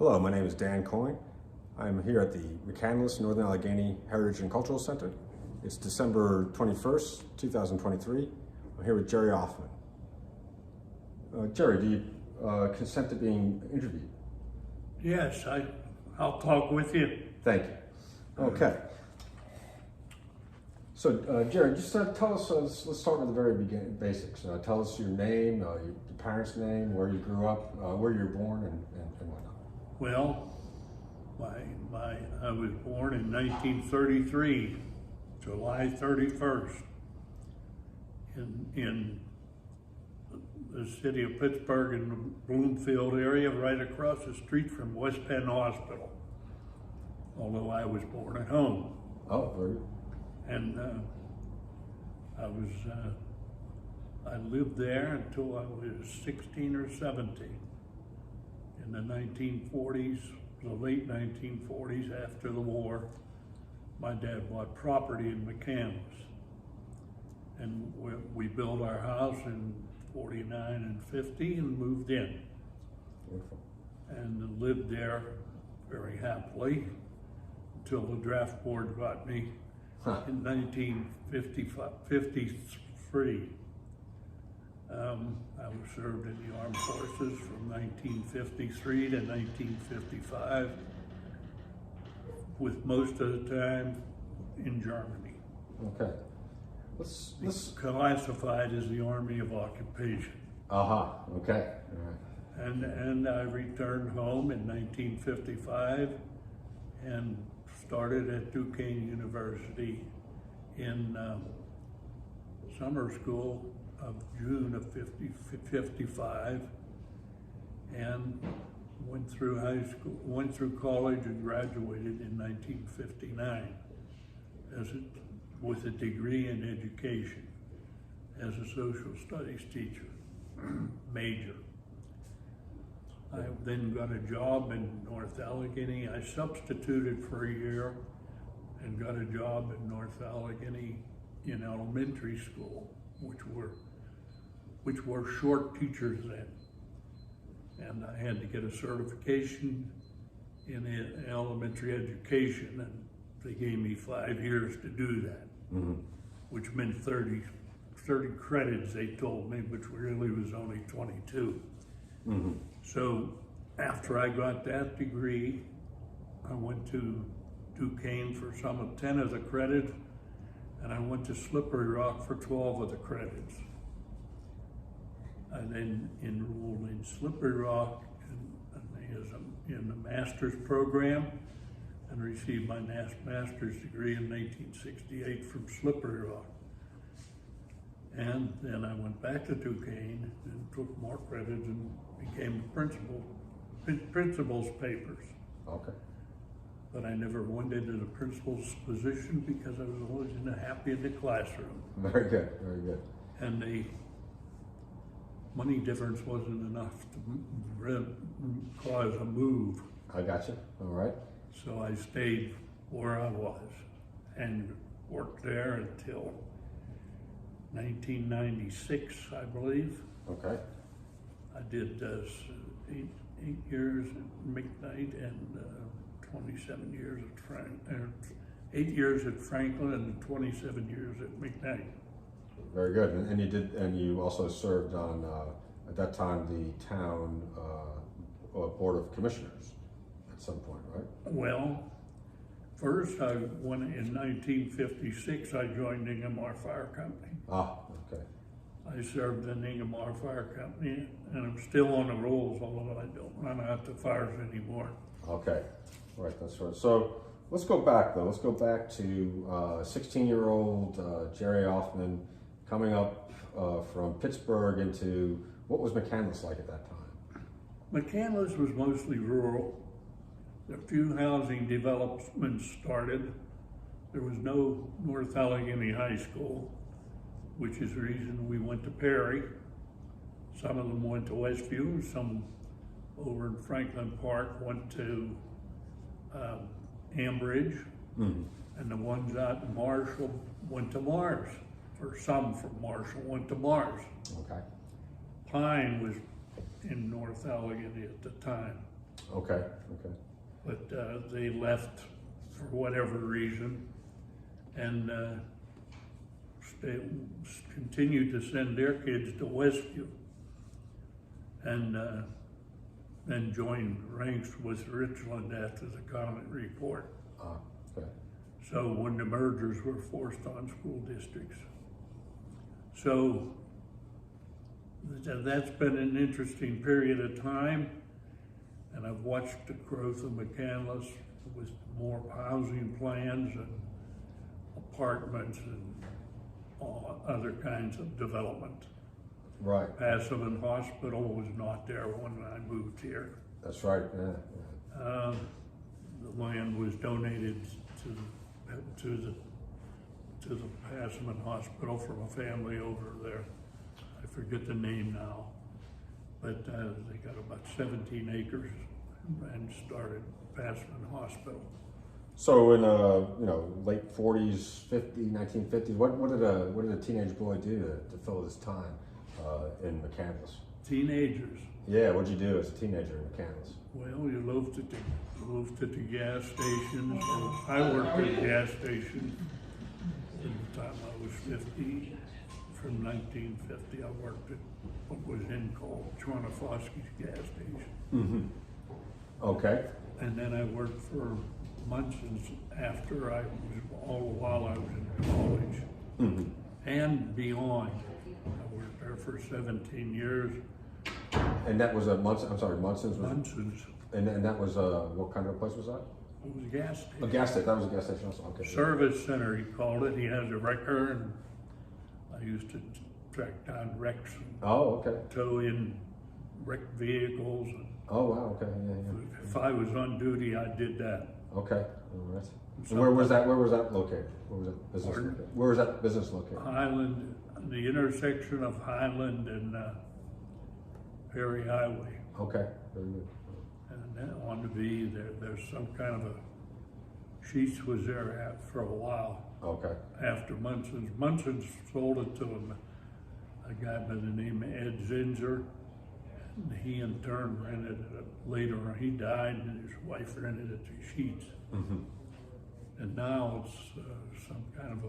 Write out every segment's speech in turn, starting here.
Hello, my name is Dan Coyne. I'm here at the McCandless Northern Allegheny Heritage and Cultural Center. It's December 21st, 2023. I'm here with Jerry Aufman. Jerry, do you consent to being interviewed? Yes, I'll talk with you. Thank you. Okay. So, Jerry, just tell us, let's start with the very beginning, basics. Tell us your name, your parents' name, where you grew up, where you were born, and whatnot. Well, I was born in 1933, July 31st, in the city of Pittsburgh in the Bloomfield area, right across the street from West Penn Hospital, although I was born at home. Oh, very good. And I lived there until I was 16 or 17. In the 1940s, the late 1940s, after the war, my dad bought property in McCandless. And we built our house in 49 and 50 and moved in. Wonderful. And lived there very happily until the draft board got me in 1953. I was served in the armed forces from 1953 to 1955, with most of the time in Germany. Okay. Let's classified as the Army of Occupation. Okay. All right. And I returned home in 1955 and started at Duquesne University in summer school of June of 55, and went through high school, went through college and graduated in 1959 with a degree in education as a social studies teacher, major. I then got a job in North Allegheny. I substituted for a year and got a job in North Allegheny in elementary school, which were short teachers then. And I had to get a certification in elementary education, and they gave me 5 years to do that, which meant 30 credits, they told me, which really was only 22. So after I got that degree, I went to Duquesne for 10 of the credits, and I went to Slippery Rock for 12 of the credits. I then enrolled in Slippery Rock in the master's program and received my master's degree in 1968 from Slippery Rock. And then I went back to Duquesne and took more credits and became principal's papers. Okay. But I never went into the principal's position because I was always happy in the classroom. Very good, very good. And the money difference wasn't enough to cause a move. I got you, all right. So I stayed where I was and worked there until 1996, I believe. Okay. I did 8 years at McKnight and 27 years at 8 years at Franklin and 27 years at McKnight. Very good. And you also served on at that time the town board of commissioners at some point, right? Well, first in 1956 I joined Ingomar Fire Company. Okay. I served in Ingomar Fire Company, and I'm still on the rolls, although I don't run out the fires anymore. Okay, right, that's right. So let's go back though. Let's go back to 16-year-old Jerry Aufman coming up from Pittsburgh into, what was McCandless like at that time? McCandless was mostly rural. A few housing developments started. There was no North Allegheny High School, which is the reason we went to Perry. Some of them went to Westview, some over in Franklin Park went to Ambridge, and the ones out in Marshall went to Mars, or some from Marshall went to Mars. Okay. Pine was in North Allegheny at the time. Okay, okay. But they left for whatever reason, and they continued to send their kids to Westview, and then joined ranks with Richland after the Comet report. Okay. So when the mergers were forced on school districts. So that's been an interesting period of time, and I've watched the growth of McCandless with more housing plans and apartments and other kinds of development. Right. Passman Hospital was not there when I moved here. That's right. Yeah. The land was donated to the Passman Hospital from a family over there. I forget the name now, but they got about 17 acres and started Passman Hospital. So in late 40s, 1950s, what did a teenage boy do to fill his time in McCandless? Teenagers. Yeah, what'd you do as a teenager in McCandless? Well, you loafed at the gas stations. I worked at a gas station in the time I was 50. From 1950, I worked at what was then called Chornofoski's gas station. Mm-hmm. Okay. And then I worked for Munson's after all the while I was in college. Mm-hmm. And beyond. I worked there for 17 years. And that was Munson's? Munson's. And that was, what kind of place was that? It was a gas station. A gas station, that was a gas station also, okay. Service center, he called it. He has a wrecker, and I used to track down wrecks and Oh, okay. tow in wrecked vehicles. And Oh, wow, okay, yeah. if I was on duty, I did that. Okay, all right. And where was that located? Where was that business Pardon? located? Where was that business located? Highland, the intersection of Highland and Perry Highway. Okay, very good. And then on the V, there's some kind of a, Sheets was there for a while. Okay. After Munson's. Munson's sold it to a guy by the name of Ed Zinser. And he in turn rented it later. He died and his wife rented it to Sheets. Mm-hmm. And now it's some kind of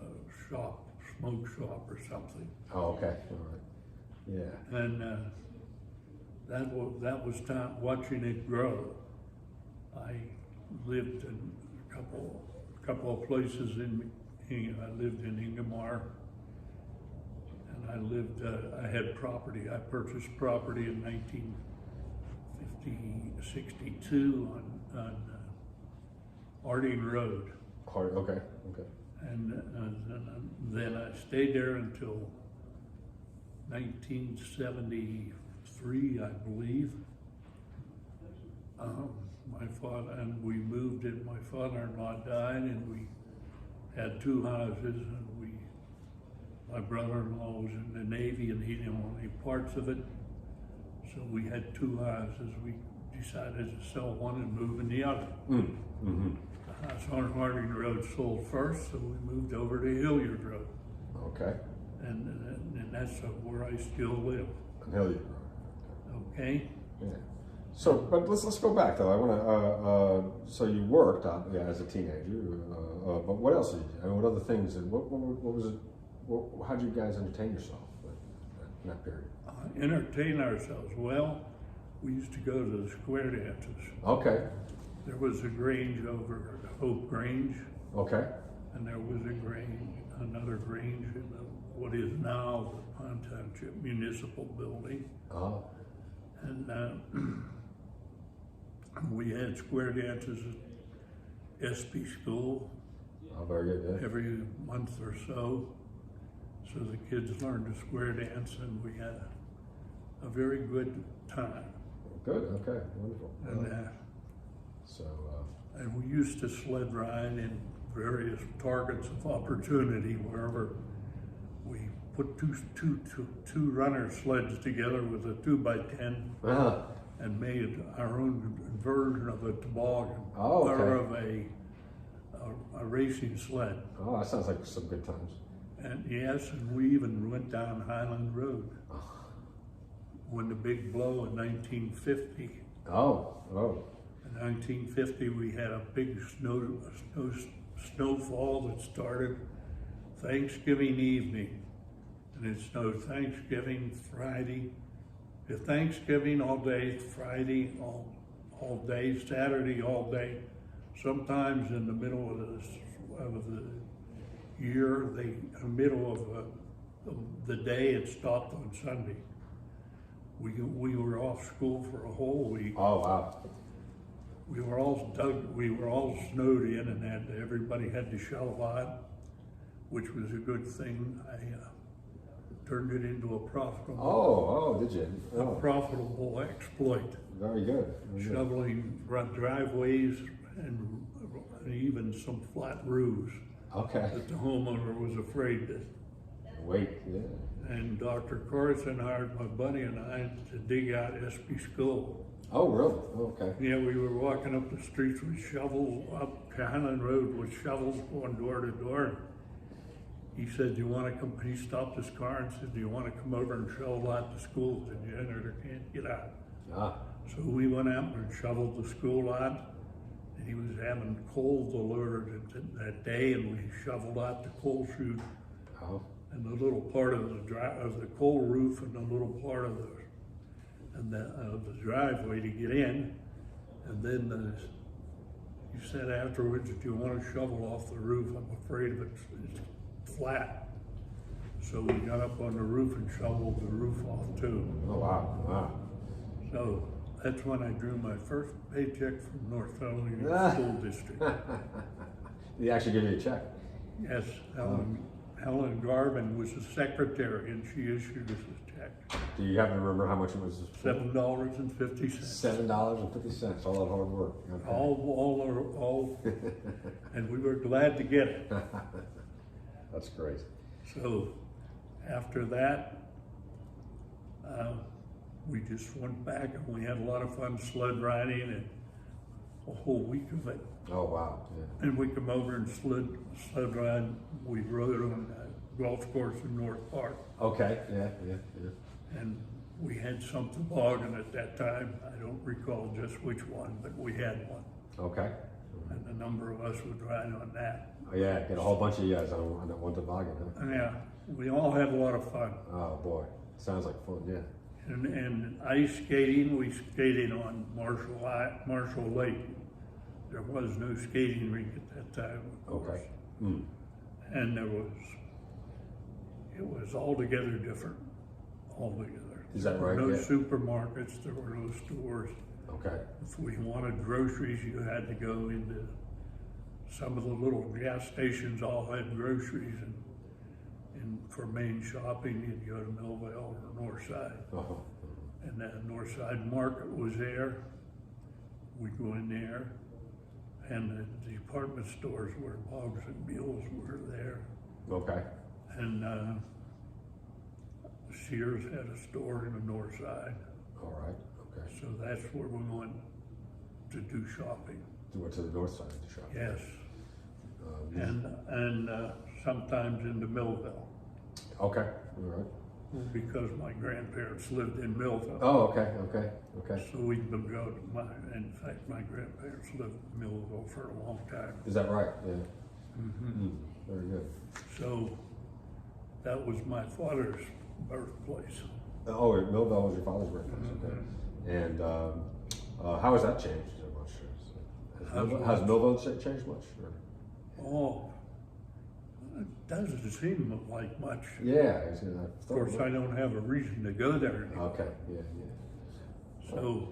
a shop, smoke shop or something. Oh, okay, all right. Yeah. And that was time watching it grow. I lived in a couple of places I lived in Ingomar, and I had property. I purchased property in 1962 on Harding Road. Okay. And then I stayed there until 1973, I believe. My father, and we moved in, my father-in-law died, and we had two houses, and my brother-in-law was in the Navy and he didn't want any parts of it. So we had two houses. We decided to sell one and move in the other. Mm-hmm. The house on Harding Road sold first, so we moved over to Hilliard Road. Okay. And that's where I still live. On Hilliard Road. Okay? Yeah. So, but let's go back though. I want to. So you worked as a teenager, but what else did you do? I mean, what other things? And what was it? How did you guys entertain yourself in that period? Entertain ourselves. Well, we used to go to the square dances. Okay. There was a Grange over at Hope Grange. Okay. And there was another Grange in what is now the Pond Township Municipal Building. Oh. And we had square dances at SP School. Oh, very good. Yeah. Every month or so. So the kids learned to square dance, and we had a very good time. Good. Okay. Wonderful. And, so. And we used to sled ride in various targets of opportunity wherever we put two runner sleds together with a 2x10 and made our own version of a toboggan or of a racing sled. Oh, that sounds like some good times. And yes, and we even went down Highland Road when the big blow in 1950 Oh, oh. In 1950, we had a big snowfall that started Thanksgiving evening, and it snowed Thanksgiving Friday, Thanksgiving all day, Friday all day, Saturday all day. Sometimes in the middle of the year, middle of the day, it stopped on Sunday. We were off school for a whole week. Oh, wow. We were all snowed in, and everybody had to shovel out, which was a good thing. I turned it into a profitable, Oh, did you? a Oh, profitable exploit. very good. Very good. Shoveling driveways and even some flat roofs Okay. that the homeowner was afraid to. Wait, yeah. And Dr. Carson hired my buddy and I to dig out SB School. Oh, really? Okay. Yeah, we were walking up the streets with shovels, up Highland Road with shovels going door to door. He said, "Do you want to come?" He stopped his car and said, "Do you want to come over and shovel out the school? The janitor can't get out." Ah, So we went out and shoveled the school out. And he was having coal delivered that day, and we shoveled out the coal chute oh, and the little part of the coal roof and the little part of the driveway to get in. And then he said afterwards, "Do you want to shovel off the roof? I'm afraid of it's flat." So we got up on the roof and shoveled the roof off too. oh, wow, wow. So that's when I drew my first paycheck from North Carolina School District. He actually gave you a check. Yes, Helen Garvin was the secretary, and she issued us a check. Do you happen to remember how much it was? $7.50. $7.50. All that hard work. Okay. All, and we were glad to get it. That's great. So after that, we just went back and we had a lot of fun sled riding and a whole week of it. Oh, wow. Yeah. And we come over and sled ride. We rode on a golf course in North Park. Okay. Yeah. And we had some toboggan at that time. I don't recall just which one, but we had one. Okay. And a number of us would ride on that. Oh, yeah. Get a whole bunch of you guys on that one toboggan, huh? And yeah, we all had a lot of fun. Oh, boy. Sounds like fun, yeah. And ice skating, we skated on Marshall Lake. There was no skating rink at that time, of course. Okay. Mm. And it was altogether different, altogether. Is that right? There were no Yeah. supermarkets, there were no stores. Okay. If we wanted groceries, you had to go into some of the little gas stations all had groceries, and for main shopping, you'd go to Millville or Northside. Uh-huh. And the Northside Market was there. We'd go in there. And the department stores where Boggs and Mules were there. Okay. And Sears had a store in the north side. All right. Okay. So that's where we went to do shopping. You went to the north side to shop. Yes. Um, And sometimes into Millville, Okay. All right. because my grandparents lived in Millville. Oh, okay. So we'd go to in fact, my grandparents lived in Millville for a long time. Is that right? Yeah. Mm-hmm. Mm, very good. So that was my father's birthplace. Oh, Millville was your father's birthplace. Okay. And how has that changed so much? Has Millville changed much? Or? Oh, it doesn't seem like much. Yeah. Of course, I don't have a reason to go there anymore. Okay. Yeah. So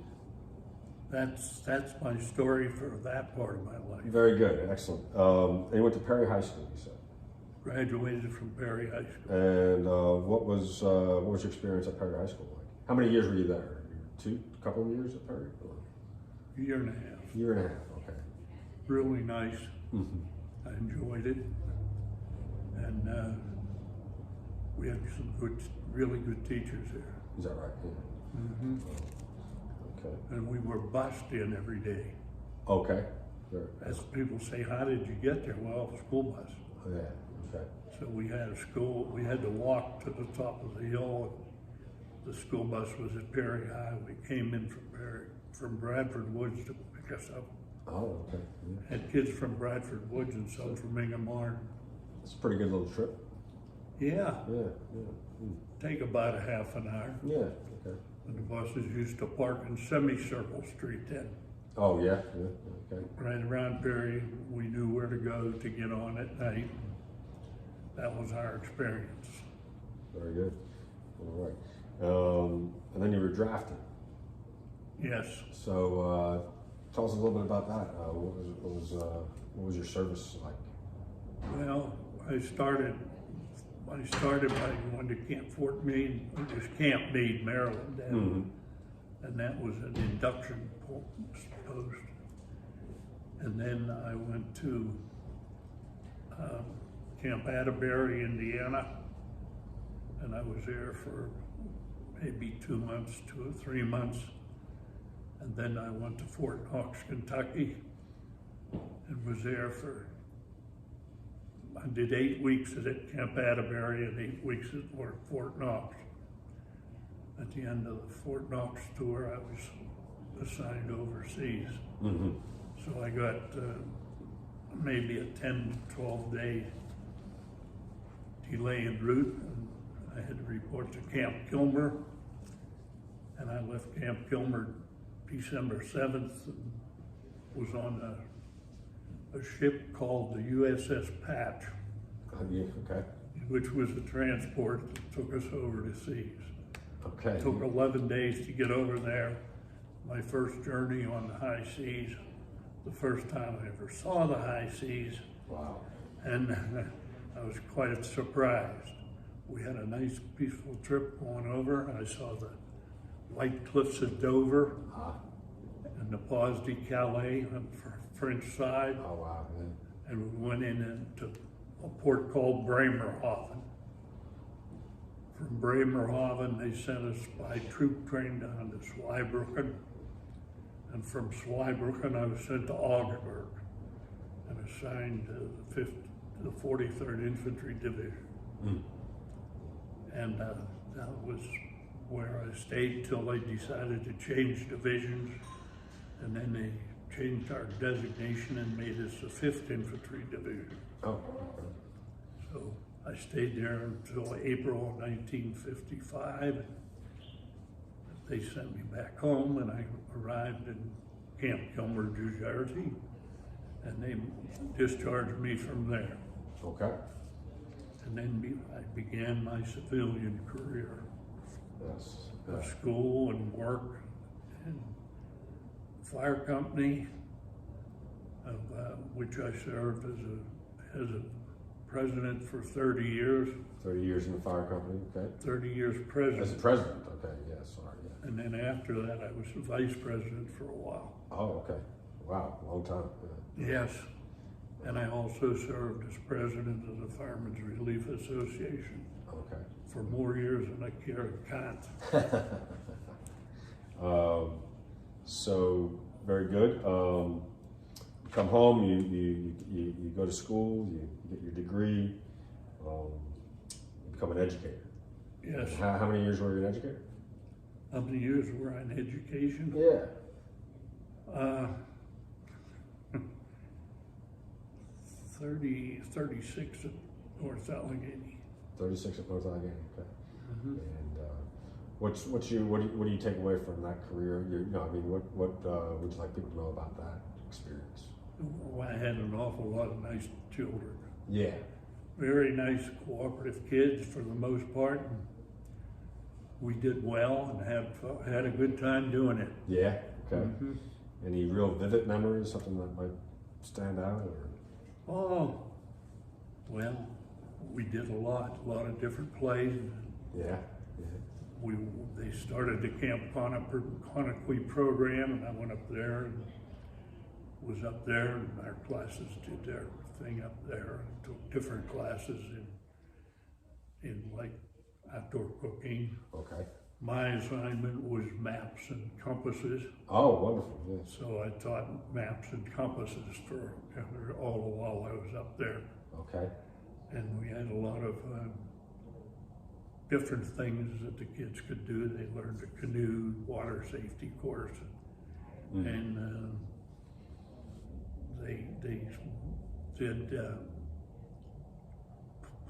that's my story for that part of my life. Very good. Excellent. And you went to Perry High School, you said. Graduated from Perry High School. And what was your experience at Perry High School like? How many years were you there? A couple of years at Perry? Or? Year and a half. Year and a half. Okay. Really nice. Mm-hmm. I enjoyed it. And we had some really good teachers there. Is that right? Yeah. Mm-hmm. Okay. And we were bussed in every day. Okay. Very. As people say, how did you get there? Well, school bus. Oh, yeah. Okay. So we had we had to walk to the top of the hill. The school bus was at Perry High. We came in from from Bradford Woods to pick us up. Oh, okay. Yeah. Had kids from Bradford Woods and some from Ingham Martin. It's a pretty good little trip. Yeah, Yeah, yeah. take about a half an hour. Yeah, okay. And the buses used to park in Semicircle Street then. Oh, yeah, yeah, okay. Right around Perry, we knew where to go to get on at night. That was our experience. Very good. All right. And then you were drafted. Yes. So tell us a little bit about that. What was your service like? Well, I started by going to Camp Fort Meade, it was Camp Meade, Maryland, and that was an induction post. And then I went to Camp Atterbury, Indiana, and I was there for maybe 2 months, 2 or 3 months. And then I went to Fort Knox, Kentucky, and was there for, I did 8 weeks at Camp Atterbury and 8 weeks at Fort Knox. At the end of the Fort Knox tour, I was assigned overseas. Mm-hmm. So I got maybe a 10, 12 day delay en route. And I had to report to Camp Kilmer, and I left Camp Kilmer December 7th and was on a ship called the USS Patch, Yeah, okay. which was a transport that took us over the seas. Okay. It took 11 days to get over there. My first journey on the high seas, the first time I ever saw the high seas, Wow. and I was quite surprised. We had a nice peaceful trip going over. I saw the white cliffs of Dover and the Pas de Calais on the French side. Oh, wow. Yeah. And we went into a port called Bremerhaven. From Bremerhaven, they sent us by troop train down to Zweibrücken. And from Zweibrücken, I was sent to Augsburg and assigned to the 43rd Infantry Division. Mm. And that was where I stayed till they decided to change divisions. And then they changed our designation and made us the 5th Infantry Division. Oh, okay. So I stayed there until April 1955. They sent me back home, and I arrived in Camp Kilmer, New Jersey, and they discharged me from there. Okay. And then I began my civilian career Yes. of school and work and fire company, of which I served as a president for 30 years. 30 years in the fire company, okay. 30 years As a president. president, okay, yeah, sorry, yeah. And then after that, I was vice president for a while. Oh, okay. Wow, long time. Yeah. Yes. And I also served as president of the Firemen's Relief Association Okay. for more years than I care to count. So very good. You come home, you go to school, you get your degree, you become an educator. Yes. How many years were you an educator? How many years were I in education? Yeah. 36 at North Allegheny. 36 at North Allegheny. Okay. Mm-hmm. And what do you take away from that career? What would you like people to know about that experience? Well, I had an awful lot of nice children. Yeah. Very nice, cooperative kids for the most part. And we did well and had a good time doing it. Yeah. Okay. Mm-hmm. Any real vivid memories? Something that might stand out? Or? Oh, well, we did a lot of different plays. Yeah. They started the Camp Conaquee program, and I went up there and was up there, and our classes did their thing up there. Took different classes in like outdoor cooking. Okay. My assignment was maps and compasses. Oh, wonderful. Yes. So I taught maps and compasses for all the while I was up there. Okay. And we had a lot of different things that the kids could do. They learned a canoe, water safety course, and they did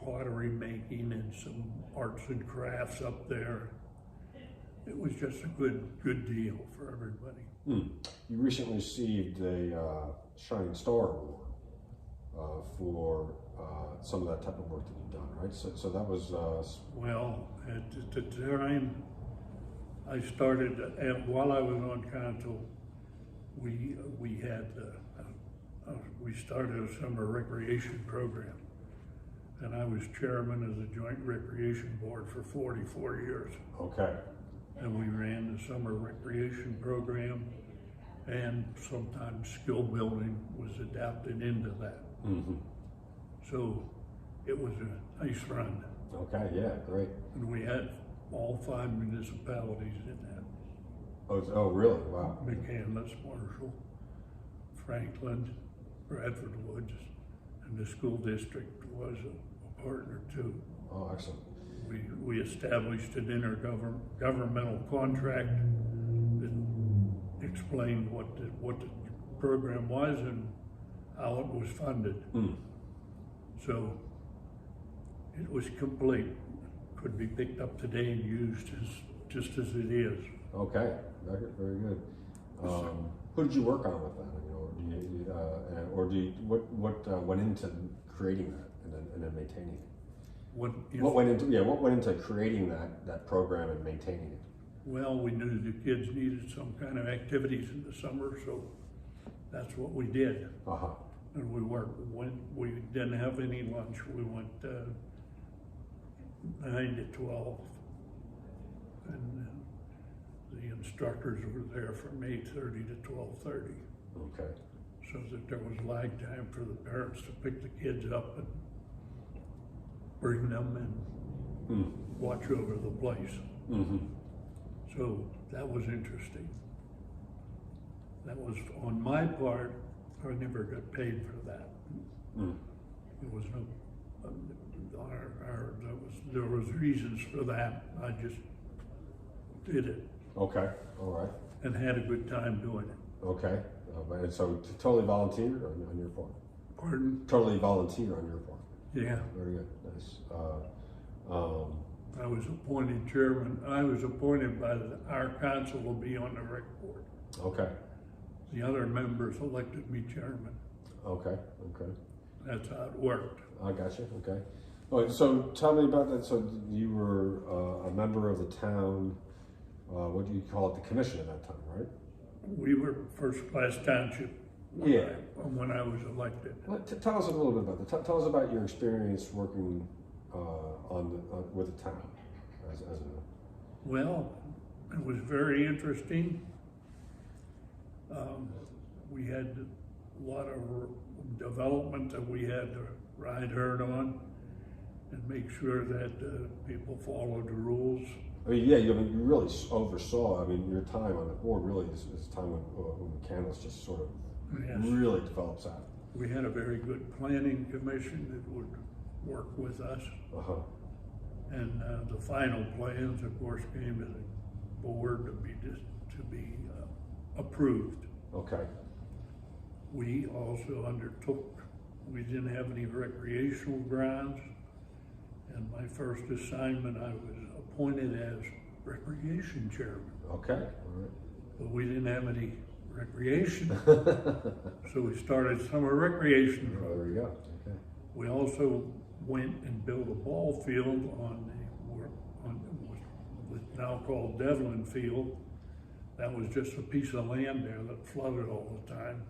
pottery making and some arts and crafts up there. It was just a good deal for everybody. You recently received a Shining Star Award for some of that type of work that you've done, right? So that was... Well, at the time I started, and while I was on council, we started a summer recreation program, and I was chairman of the Joint Recreation Board for 44 years. Okay. And we ran the summer recreation program, and sometimes skill building was adapted into that. So it was a nice run. Okay, yeah, great. And we had all 5 municipalities in that. Oh, really? Wow. McCandless, Marshall, Franklin, Bradford Woods, and the school district was a partner too. Oh, excellent. We established an intergovernmental contract that explained what the program was and how it was funded. So it was complete. Could be picked up today and used just as it is. Okay, very good. Who did you work on with that? What went into creating that and then maintaining it? What went into creating that program and maintaining it? Well, we knew the kids needed some kind of activities in the summer, so that's what we did. And we worked. We didn't have any lunch. We went 9 to 12, and the instructors were there from 8:30 to 12:30. Okay. So that there was lag time for the parents to pick the kids up and bring them and watch over the place. So that was interesting. That was on my part. I never got paid for that. It was no. There was reasons for that. I just did it. Okay. All right. And had a good time doing it. Okay. And so totally volunteer on your part? Pardon? Totally volunteer on your part? Yeah. Very good. Nice. I was appointed chairman. I was appointed by our council to be on the rec board. Okay. The other members elected me chairman. Okay. That's how it worked. I got you. Okay. All right, so tell me about that. So you were a member of the town. What do you call it? The commission at that time, right? We were first class township. Yeah. When I was elected. Well, tell us a little bit about that. Tell us about your experience working with the town as a. Well, it was very interesting. We had a lot of development that we had to ride herd on and make sure that people followed the rules. I mean, yeah, you really oversaw. I mean, your time on the board really is a time when McCandless just sort of really develops out. We had a very good planning commission that would work with us. And the final plans, of course, came to the board to be approved. Okay. We also undertook. We didn't have any recreational grounds, and my first assignment, I was appointed as recreation chairman. Okay. All right. But we didn't have any recreation, so we started summer recreation. Oh, there you go. Okay. We also went and built a ball field on what's now called Devlin Field. That was just a piece of land there that flooded all the time.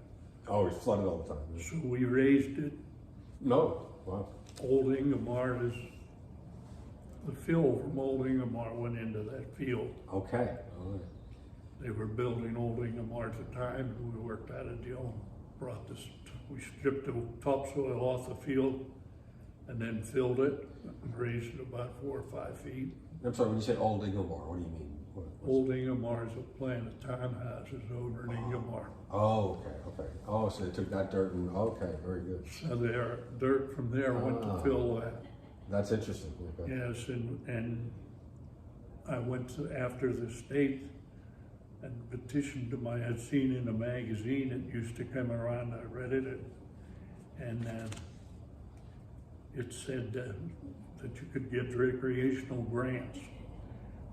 Oh, it's flooded all the time. So we raised it. No. Wow. Old Ingomar the fill from Old Ingomar went into that field. Okay. All right. They were building Old Ingomar at the time, and we worked out a deal and we stripped the topsoil off the field and then filled it and raised it about 4 or 5 feet. I'm sorry, when you say Old Ingomar, what do you mean? Old Ingomar is a plan of townhouses over in Ingomar. Oh, okay. Oh, so they took that dirt and, okay, very good. So their dirt from there went to fill that. That's interesting. Okay. Yes, and I went to, after the state and petition to I'd seen in a magazine, it used to come around, I read it, and it said that you could get recreational grants.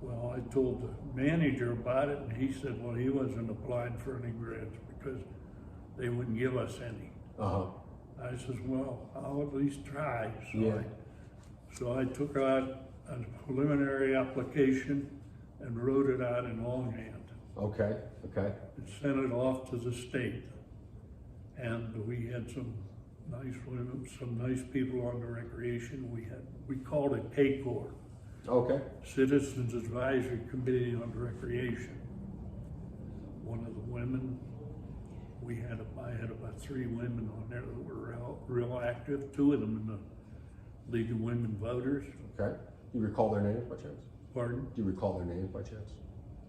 Well, I told the manager about it, and he said, well, he wasn't applying for any grants because they wouldn't give us any. I says, well, I'll at least try. So I took out a preliminary application and wrote it out in longhand. Okay. And sent it off to the state. And we had some nice women, some nice people on the recreation. We called it KCOR. Okay. Citizens Advisory Committee on Recreation. One of the women, I had about 3 women on there that were real active, 2 of them in the League of Women Voters. Okay. Do you recall their names by chance? Pardon? Do you recall their names by chance?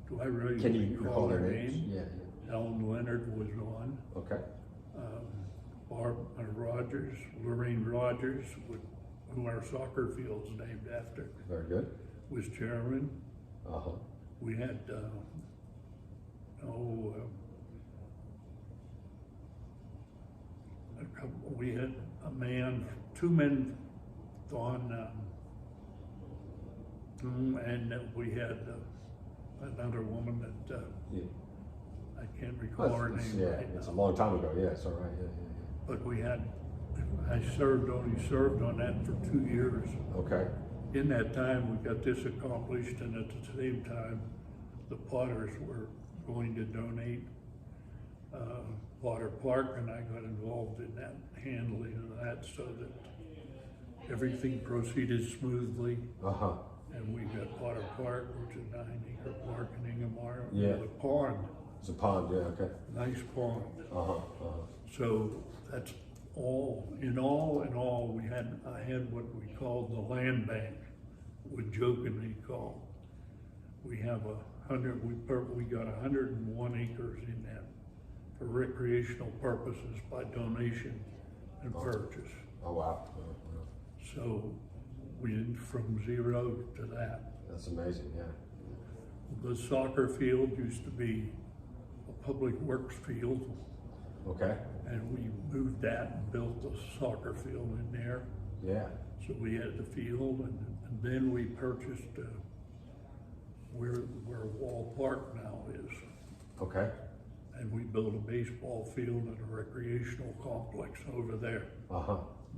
Do I really Can you recall their names? name? Yeah. Ellen Leonard was one. Okay. Barb Rogers, Lorraine Rogers, who our soccer field's named after, Very good. was chairman. We had, we had a man, 2 men on, and we had another woman that I can't recall her name right it's a now. long time ago. Yeah, it's all right. Yeah. But I only served on that for 2 years. Okay. In that time, we got this accomplished, and at the same time, the Potters were going to donate Potter Park, and I got involved in that, handling of that, so that everything proceeded smoothly. And we got Potter Park, which is a 9-acre park in Ingham, with a pond. It's a pond. Yeah. Okay. Nice pond. So that's all in all, I had what we called the land bank, would jokingly call. We have we got 101 acres in that for recreational purposes by donation and purchase. Oh wow. So we went from 0 to that. That's amazing. Yeah. The soccer field used to be a public works field. Okay. And we moved that and built the soccer field in there. Yeah. So we had the field, and then we purchased where Wall Park now is. Okay. And we built a baseball field and a recreational complex over there.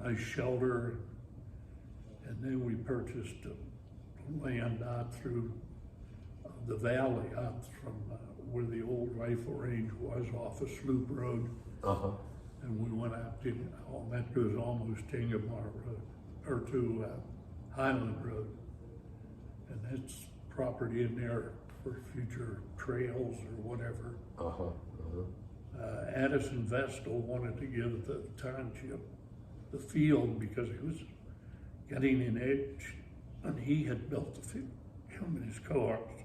Nice shelter. And then we purchased land out through the valley, out from where the old rifle range was, off of Sloop Road. And we went out to, that goes almost to Ingemar Road, or to Highland Road. And that's property in there for future trails or whatever. Addison Vestal wanted to give the township the field because it was getting an edge, and he had built the field, him and his co-ops.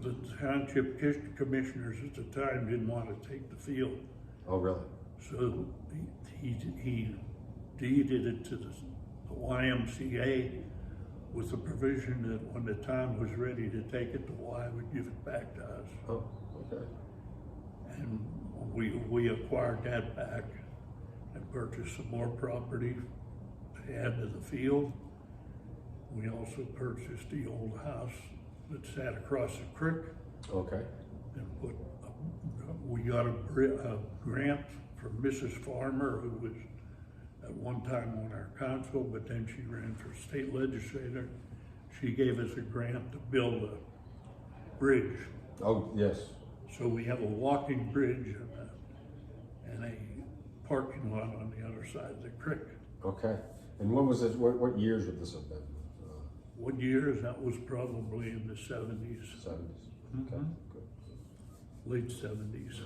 The township commissioners at the time didn't want to take the field. Oh, really? So he deeded it to the YMCA with the provision that when the town was ready to take it, the Y would give it back to us. Oh, okay. And we acquired that back and purchased some more property to add to the field. We also purchased the old house that sat across the creek. Okay. And we got a grant from Mrs. Farmer, who was at one time on our council, but then she ran for state legislator. She gave us a grant to build a bridge. Oh, yes. So we have a walking bridge and a parking lot on the other side of the creek. Okay. And when was this? What years would this have been? What years? That was probably in the 70s. 70s. Okay. Good. Late 70s.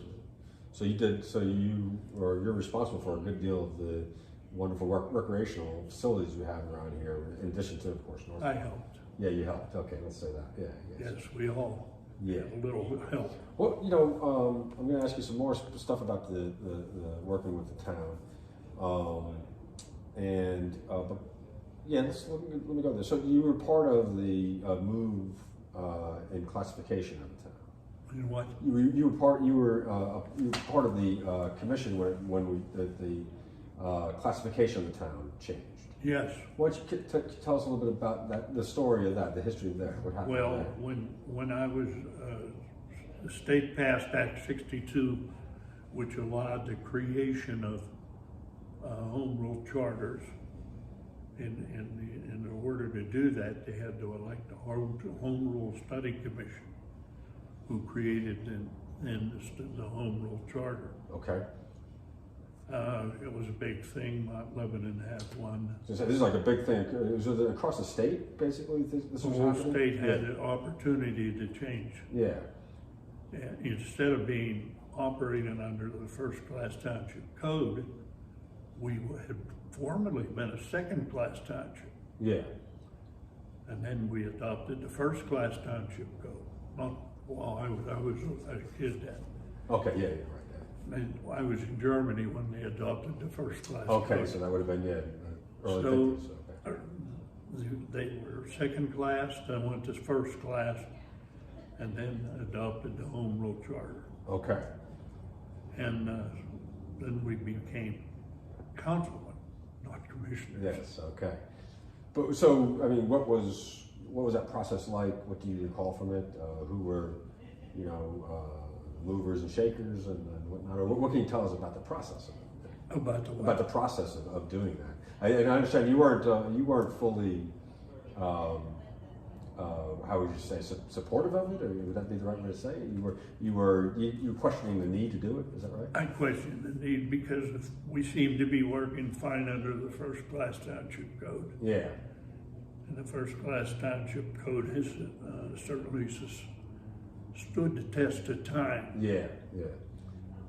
So you're responsible for a good deal of the wonderful recreational facilities we have around here, in addition to, of course, North. I helped. Yeah, you helped. Okay, let's say that. Yeah. Yes, we all had a little help. Well, I'm going to ask you some more stuff about the working with the town, but yeah, let me go there. So you were part of the move in classification of the town. And what? You were part of the commission when the classification of the town changed. Yes. Why don't you tell us a little bit about that, the story of that, the history of that, what happened Well, there? when I was, the state passed Act 62, which allowed the creation of home rule charters. In order to do that, they had to elect a home rule study commission, who created the home rule charter. Okay. It was a big thing. Mount Lebanon had one. So this is like a big thing. Was it across the state, basically? This The was whole happening? state had the opportunity to change. Yeah. And instead of being operating under the first class township code, we had formerly been a second class township. Yeah. And then we adopted the first class township code. Not while I was a kid then. Okay. Yeah. Right. And I was in Germany when they adopted the first class Okay. code. So that would have been early So, 50s. Okay. They were second class, then went to first class, and then adopted the home rule charter. Okay. And then we became councilmen, not commissioners. Yes. Okay. But so, I mean, what was that process like? What do you recall from it? Who were, movers and shakers and whatnot? Or what can you tell us about the process of it? About the what? About the process of doing that. And I understand you weren't fully, how would you say, supportive of it, or would that be the right way to say it? You were questioning the need to do it. Is that right? I questioned the need because we seemed to be working fine under the first class township code. Yeah. And the first class township code has certainly stood the test of time. Yeah. Yeah.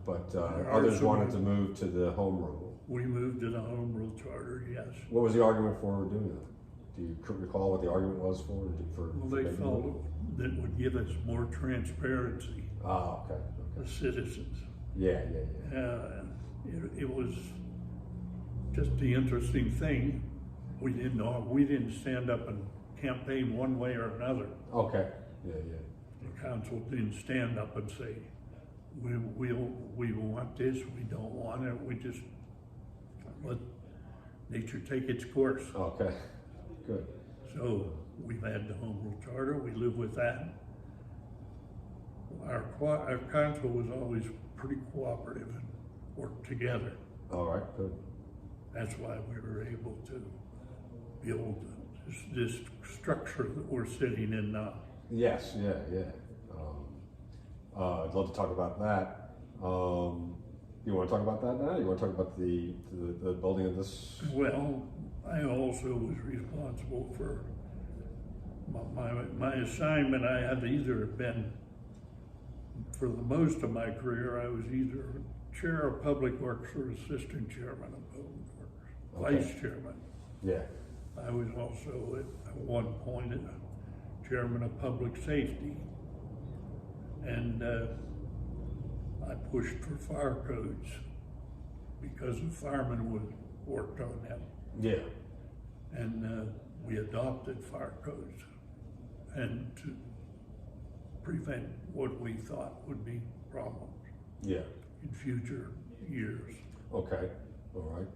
But There are others some- wanted to move to the home rule. We moved to the home rule charter, yes. What was the argument for doing that? Do you recall what the argument was for? Well, they felt that would give us more transparency, Ah, okay. the citizens. Yeah. It was just the interesting thing. We didn't stand up and campaign one way or another. Okay. Yeah. The council didn't stand up and say, we want this, we don't want it. We just let nature take its course. Okay. Good. So we've had the home rule charter, we live with that. Our council was always pretty cooperative and worked together. All right. Good. That's why we were able to build this structure that we're sitting in now. Yes. Yeah. I'd love to talk about that. You want to talk about that now? You want to talk about the building of this? Well, I also was responsible for my assignment. I had either been, for the most of my career, I was either chair of public works or assistant chairman of public works, Okay. vice chairman. Yeah. I was also at one point chairman of public safety. And I pushed for fire codes because the firemen worked on them. Yeah. And we adopted fire codes and to prevent what we thought would be problems Yeah. in future years. Okay. All right.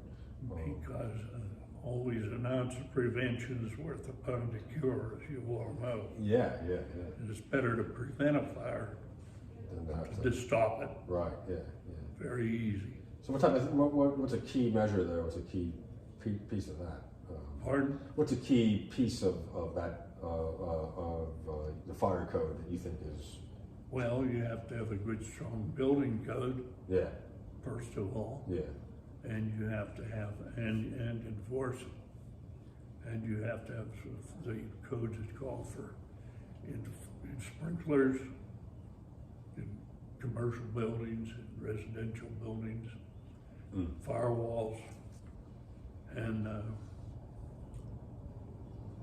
Because always an ounce of prevention is worth a pound of cure, as you all know. Yeah. And it's better to prevent a fire And than to stop it. right. Yeah. Very easy. So what's a key measure there? What's a key piece of that? Pardon? What's a key piece of that the fire code that you think is? Well, you have to have a good, strong building code, Yeah. first of all. Yeah. And you have to have, and enforce it. And you have to have the codes that call for in sprinklers, in commercial buildings, in residential buildings, firewalls, and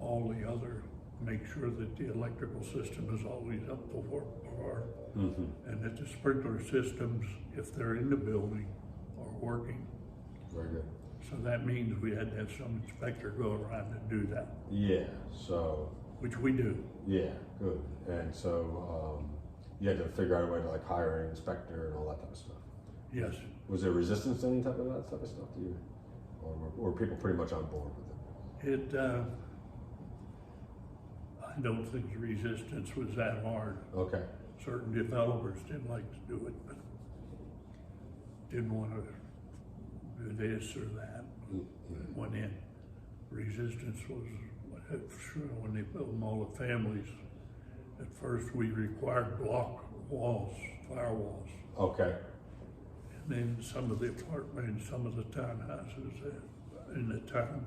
all the other, make sure that the electrical system is always up to par, and that the sprinkler systems, if they're in the building, are working. Very good. So that means we had to have some inspector go around and do that. Yeah. So which we do. Yeah, good. And so you had to figure out a way to like hire an inspector and all that type of stuff. Yes. Was there resistance to any type of that type of stuff? Do you, or were people pretty much on board with it? I don't think the resistance was that hard. Okay. Certain developers didn't like to do it, but didn't want to do this or that. Mm-hmm. Went in. Resistance was, sure, when they built multi-families, at first we required block walls, firewalls. Okay. And then some of the apartments, some of the townhouses in the town,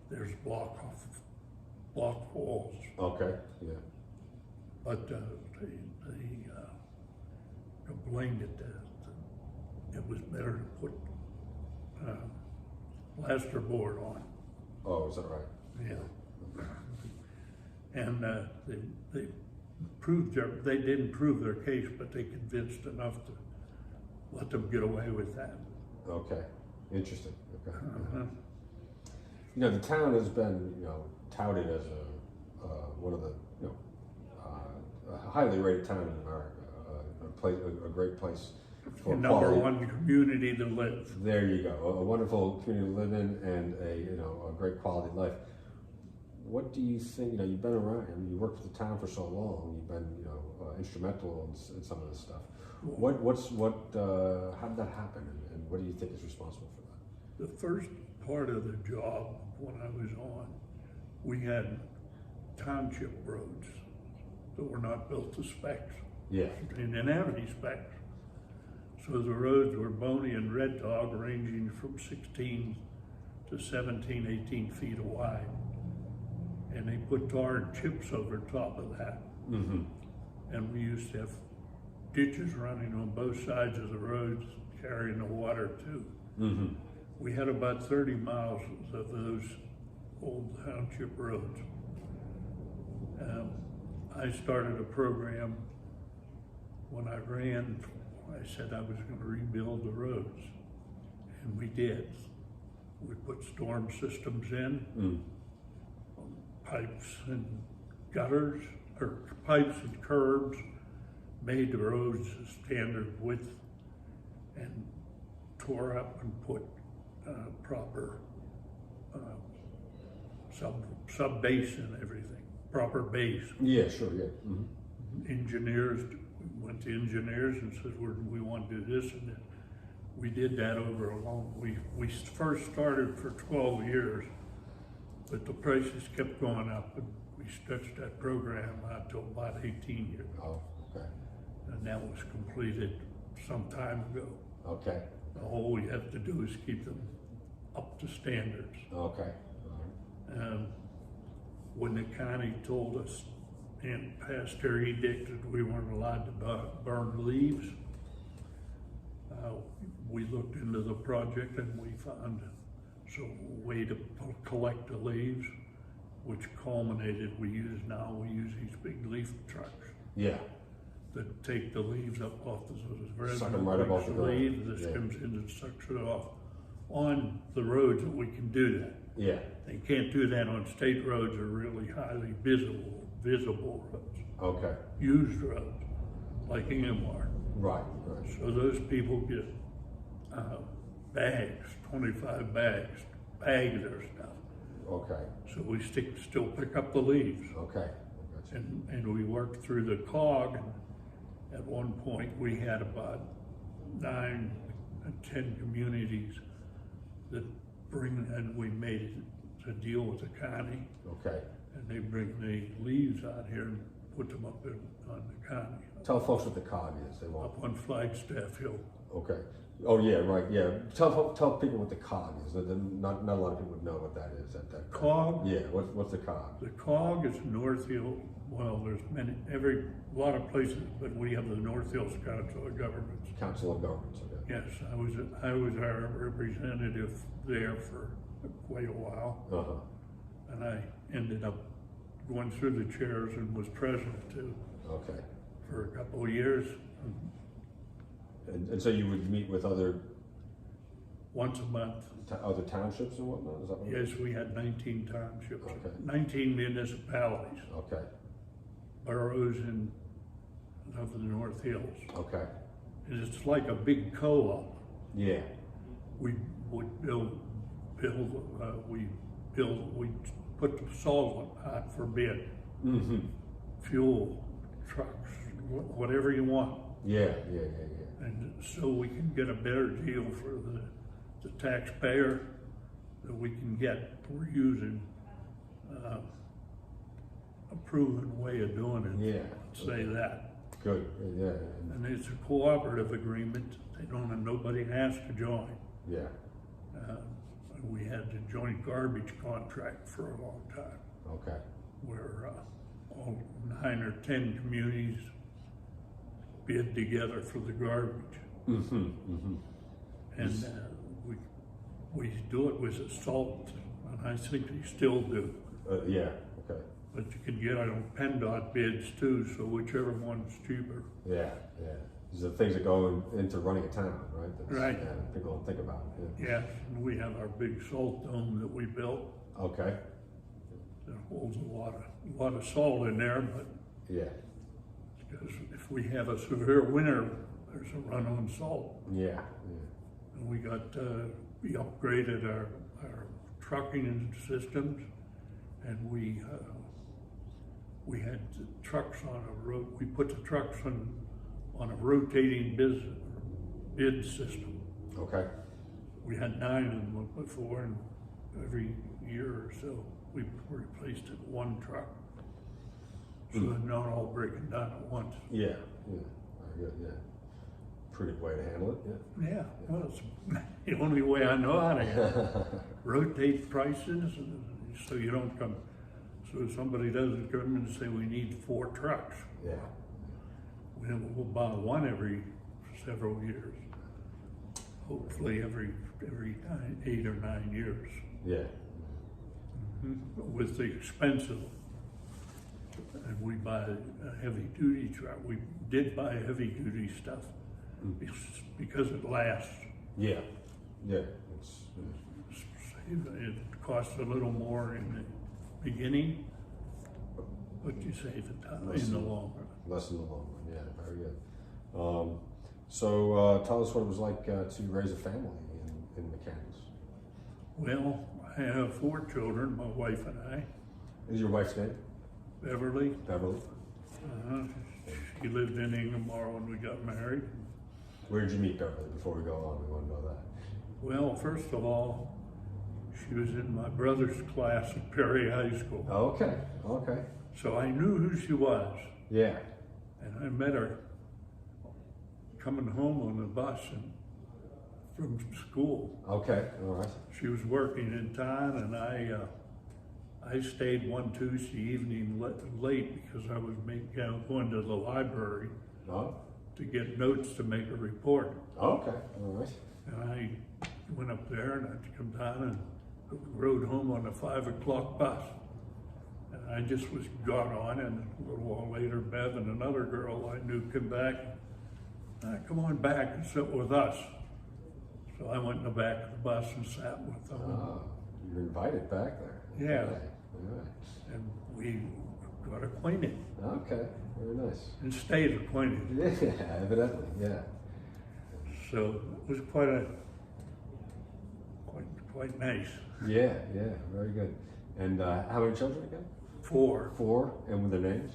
there's block walls. Okay. Yeah. But they complained that it was better to put plasterboard on. Oh, is that right? Yeah. And they proved they didn't prove their case, but they convinced enough to let them get away with that. Okay. Interesting. Okay. Uh-huh. You know, the town has been, touted as one of the, a highly rated town in America, a great place for Number quality. one community to live. There you go. A wonderful community to live in and a great quality of life. What do you think? You've been around. I mean, you worked with the town for so long. You've been, instrumental in some of this stuff. How did that happen, and what do you think is responsible for that? The first part of the job when I was on, we had township roads that were not built to specs. Yeah. They didn't have any specs. So the roads were bony and red dog, ranging from 16 to 17, 18 feet wide. And they put tar and chips over top of that. Mm-hmm. And we used to have ditches running on both sides of the roads, carrying the water too. Mm-hmm. We had about 30 miles of those old township roads. I started a program when I ran. I said I was going to rebuild the roads, and we did. We put storm systems in, pipes and gutters, or pipes and curbs, made the roads a standard width, and tore up and put proper sub base and everything, proper base. Yeah, sure, yeah. Mm-hmm. Engineers, we went to engineers and said, we want to do this and that. We did that over a long, we first started for 12 years, but the prices kept going up, and we stretched that program out to about 18 years. Oh, okay. And that was completed some time ago. Okay. All we have to do is keep them up to standards. Okay. When the county told us and passed their edict that we weren't allowed to burn leaves, we looked into the project and we found a way to collect the leaves, which culminated, we use these big leaf trucks. Yeah. That take the leaves up off the Suck them right up off the ground. leaves, this comes in and sucks it off. On the roads that we can do that. Yeah. They can't do that on state roads or really highly visible roads. Okay. Used roads, like Ingemar. Right, right. So those people get bags, 25 bags, their stuff. Okay. So we still pick up the leaves. Okay. I gotcha. And we worked through the COG, and at one point we had about 9 and 10 communities that and we made it a deal with the county. Okay. And they bring the leaves out here and put them up on the county. Tell folks what the COG is. They won't. Up on Flagstaff Hill. Okay. Oh yeah, right. Yeah. Tell people what the COG is. Not a lot of people would know what that is. That COG? Yeah. What's the COG? The COG is North Hill. Well, there's a lot of places, but we have the North Hills Council of Governments. Council of Governments. Okay. Yes, I was our representative there for quite a while. Uh-huh. And I ended up going through the chairs and was president too. Okay. For a couple of years. And so you would meet with other once a month. Other townships and whatnot, is that what? Yes, we had 19 townships, Okay. 19 municipalities, Okay, boroughs in of the North Hills. okay, And it's like a big co-op. yeah, We would we put the solvent out for bid, mm-hmm, fuel, trucks, whatever you want. yeah. And so we can get a better deal for the taxpayer that we can get. We're using a proven way of doing it. Yeah. Let's say that. Good, yeah, And it's a cooperative agreement. Nobody has to join. yeah, We had the joint garbage contract for a long time, okay, where all 9 or 10 communities bid together for the garbage. mm-hmm, mm-hmm, And we do it with salt, and I think they still do. yeah, okay, But you can get on PennDOT bids too, so whichever one's cheaper. yeah. These are the things that go into running a town, right? Right. Yeah, people don't think about it, Yes, and we have our big salt dome that we built okay, that holds a lot of salt in there, but yeah, because if we have a severe winter, there's a run on salt. yeah, And we upgraded our trucking systems, and we had the trucks on a road. We put the trucks on a rotating bid system. okay, We had 9 of them before, and every year or so we replaced it with 1 truck, so they're not all breaking down at once. yeah, very good, yeah. Pretty way to handle it, yeah. Yeah, well, it's the only way I know how to rotate prices, so you don't come. So somebody doesn't come and say we need 4 trucks. Yeah, We'll buy 1 every several years. Hopefully every 8 or 9 years. yeah, With the expensive, and we buy a heavy duty truck. We did buy heavy duty stuff because it lasts. yeah, yeah, It costs a little more in the beginning, but you save it in the long run. less in the long run, yeah, very good. Tell us what it was like to raise a family in McCandless. Well, I have 4 children, my wife and I. Is your wife's name? Beverly, Beverly. she lived in Inglemoor when we got married. Where did you meet Beverly before we go on? We want to know that. Well, first of all, she was in my brother's class at Perry High School. Okay, okay. So I knew who she was, Yeah, and I met her coming home on the bus from school. okay, all right. She was working in town, and I stayed one Tuesday evening late because I was going to the library Oh, to get notes to make a report. okay, all right. And I went up there and I come down and rode home on the 5 o'clock bus. And I just got on, and a little while later, Bev and another girl I knew came back. Come on back and sit with us. So I went in the back of the bus and sat with them. Oh, you were invited back there. Yeah. Okay, all right. And we got acquainted Okay, very nice. and stayed acquainted. Yeah, evidently, yeah. So it was quite nice. Yeah, very good. And how many children again? 4. 4, and with their names?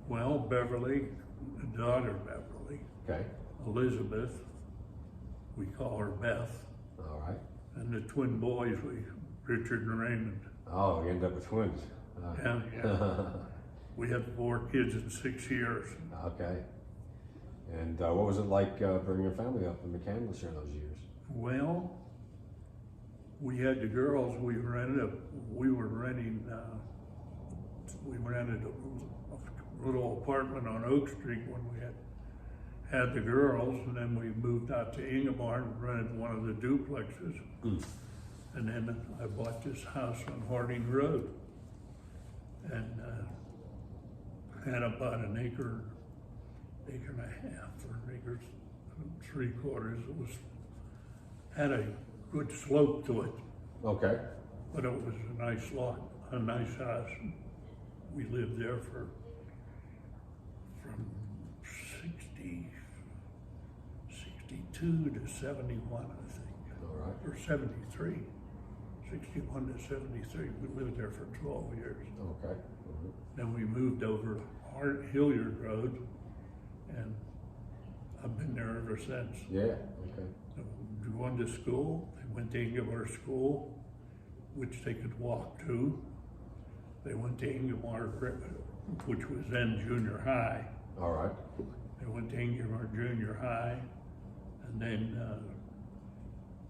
Well, Beverly, the daughter Beverly, Okay, Elizabeth, we call her Beth, all right. and the twin boys, Richard and Raymond. Oh, you end up with twins. Yeah. We had 4 kids in 6 years. Okay. And what was it like bringing your family up in McCandless during those years? Well, we had the girls. We rented a little apartment on Oak Street when we had the girls, and then we moved out to Inglemoor and rented one of the duplexes. And then I bought this house on Harding Road, and had about an acre and a half, or an acre 3/4. It was had a good slope to it, Okay. but it was a nice lot, a nice house. We lived there from 62 to 71, I think, All right. or 73. 61 to 73. We lived there for 12 years. Okay. Mm-hmm. Then we moved over Hilliard Road, and I've been there ever since. Yeah. Okay. We went to school. They went to Ingomar School, which they could walk to. They went to Ingomar, which was then junior high. All right. They went to Ingomar Junior High, and then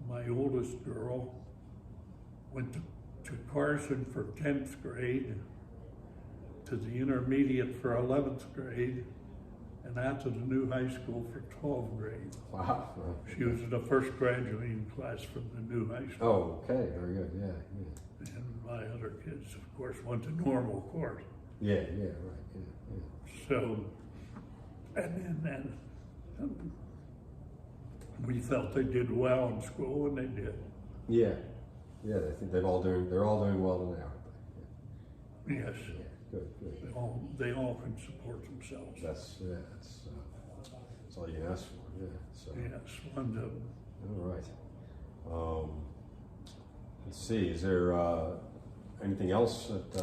my oldest girl went to Carson for 10th grade, to the intermediate for 11th grade, and out to the new high school for 12th grade. Wow. She was the first graduating class from the new high school. Oh, okay. Very good. Yeah. Yeah. And my other kids, of course, went to normal course. Yeah. Yeah. Right. Yeah. Yeah. So, and then we felt they did well in school, and they did. Yeah. Yeah. I think they're all doing well now. Yes. Yeah. Good. Good. They all can support themselves. That's all you can ask for. Yeah. So. Yes, one of them. All right. Let's see. Is there anything else that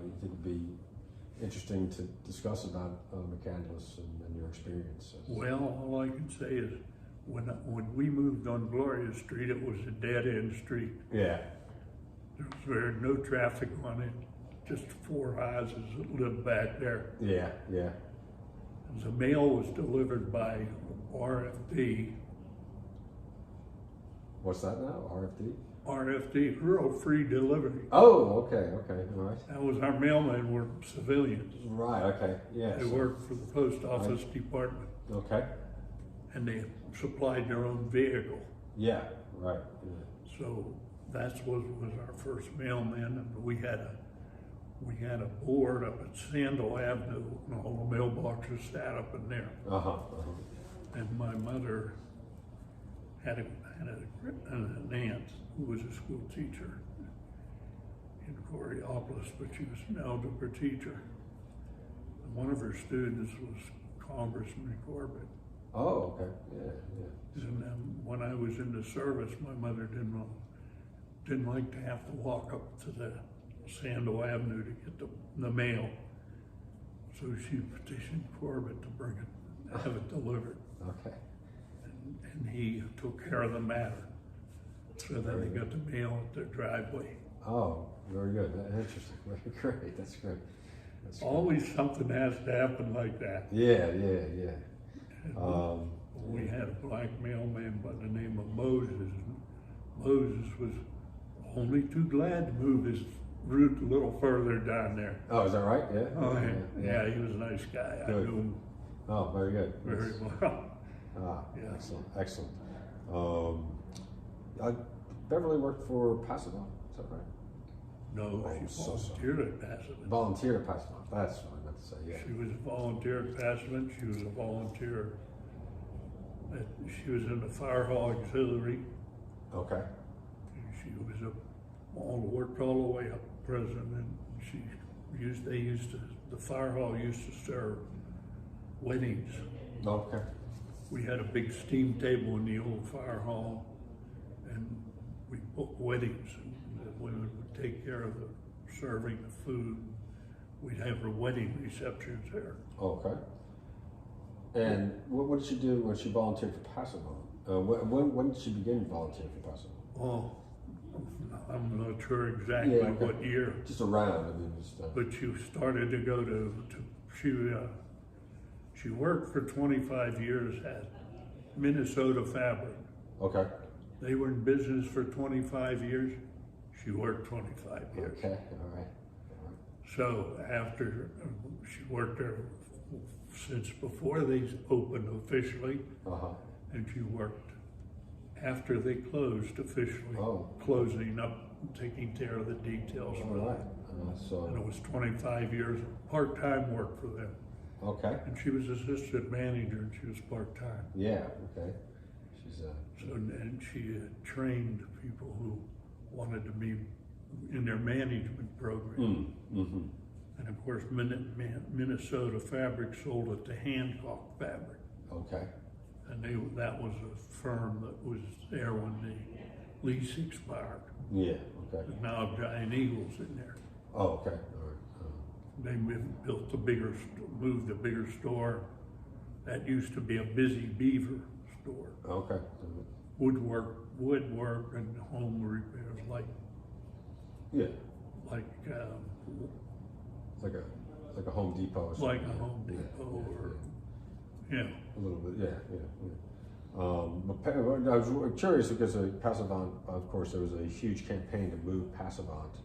you think would be interesting to discuss about McCandless and your experience? Well, all I can say is when we moved on Gloria Street, it was a dead-end street. Yeah. There was no traffic on it, just 4 houses that lived back there. Yeah. Yeah. The mail was delivered by RFD. What's that now? RFD? RFD, Rural Free Delivery. Oh, okay. Okay. All right. That was our mailmen were civilians. Right. Okay. Yeah. They worked for the post office department, Okay. and they supplied their own vehicle. Yeah. Right. Yeah. So that was our first mailman, and we had a board up at Sandal Avenue, and all the mailboxes sat up in there. And my mother had an aunt who was a school teacher in Coriopolis, but she was an algebra teacher. And one of her students was Congressman Corbett. Oh, okay. Yeah. Yeah. And when I was in the service, my mother didn't like to have to walk up to the Sandal Avenue to get the mail. So she petitioned Corbett to have it delivered. Okay. And he took care of the matter. So then they got the mail at their driveway. Oh, very good. Interesting. Great. That's great. That's Always something has to happen like that. Yeah. Yeah. Yeah. We had a black mailman by the name of Moses. Moses was only too glad to move his route a little further down there. Oh, is that right? Yeah. Oh, yeah, he was a nice guy. I Good. knew him Oh, very good. very Yes. well. Yeah. Excellent. Excellent. Beverly worked for Pasadena. Is that right? No, Oh, she so sorry. volunteered at Passivant. Volunteer at Pasadena. That's what I meant to say. Yeah. She was a volunteer at Passivant. She was a volunteer. She was in the Fire Hall Auxiliary. Okay. She was worked all the way up to president, and the fire hall used to serve weddings. Okay. We had a big steam table in the old fire hall, and we booked weddings, and the women would take care of the serving the food. We'd have her wedding receptions there. Okay. And what did she do when she volunteered for Pasadena? When did she begin volunteering for Pasadena? Oh, I'm not sure exactly what year. Just around. I mean, But she started to go she worked for 25 years at Minnesota Fabric. Okay. They were in business for 25 years. She worked 25 years. Okay. All right. So after she worked there since before they opened officially, and she worked after they closed officially, closing up, taking care of the details for All right. them. And it was 25 years of part-time work for them. Okay. And she was assistant manager, and she was part-time. Yeah. Okay. She's So, and she had trained people who wanted to be in their management program. mm-hmm. And of course, Minnesota Fabric sold it to Hancock Fabric. Okay. And that was a firm that was there when the lease expired. Yeah. Okay. But now Giant Eagle's in there. Oh, okay. All right. They built moved a bigger store. That used to be a Busy Beaver store. Okay. Woodwork and home repairs, Yeah. like Like a Home Depot or something. like a Home Depot or, yeah. A little bit, yeah. But I was curious because Passavant, of course, there was a huge campaign to move Passavant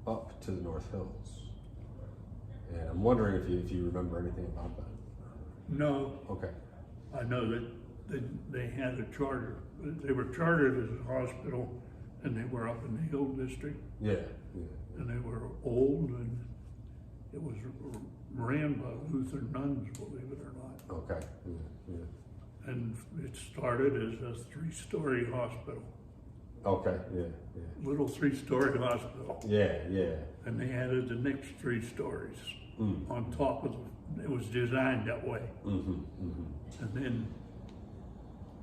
up to the North Hills. And I'm wondering if you remember anything about that. No, Okay. I know that they had a charter. They were chartered as a hospital, and they were up in the Hill District, Yeah. and they were old, and it was ran by Lutheran nuns, believe it or not. Okay. Yeah. And it started as a 3-story hospital, Okay. Yeah. little 3-story hospital, Yeah. and they added the next 3 stories Mm. on top of it was designed that way. Mm-hmm. And then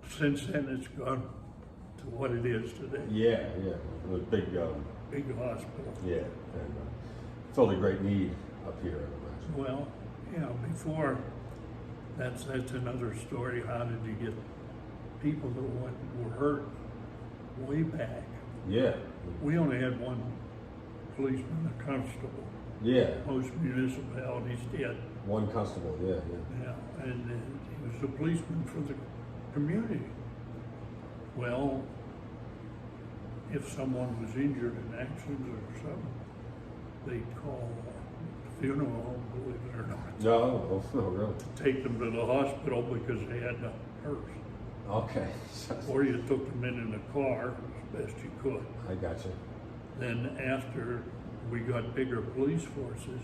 since then it's gone to what it is today. Yeah. It was big. Big hospital. Yeah. And filled a great need up here, I imagine. Well, yeah, before that's another story. How did you get people that were hurt way back? Yeah. We only had one policeman, a constable. Yeah. Most municipalities did. One constable. Yeah. Yeah, and he was a policeman for the community. Well, if someone was injured in accident or something, they'd call the funeral home, believe it or not. No, really. Take them to the hospital because they had no hearse. Okay. Or you took them in a car as best you could. I got you. Then after we got bigger police forces,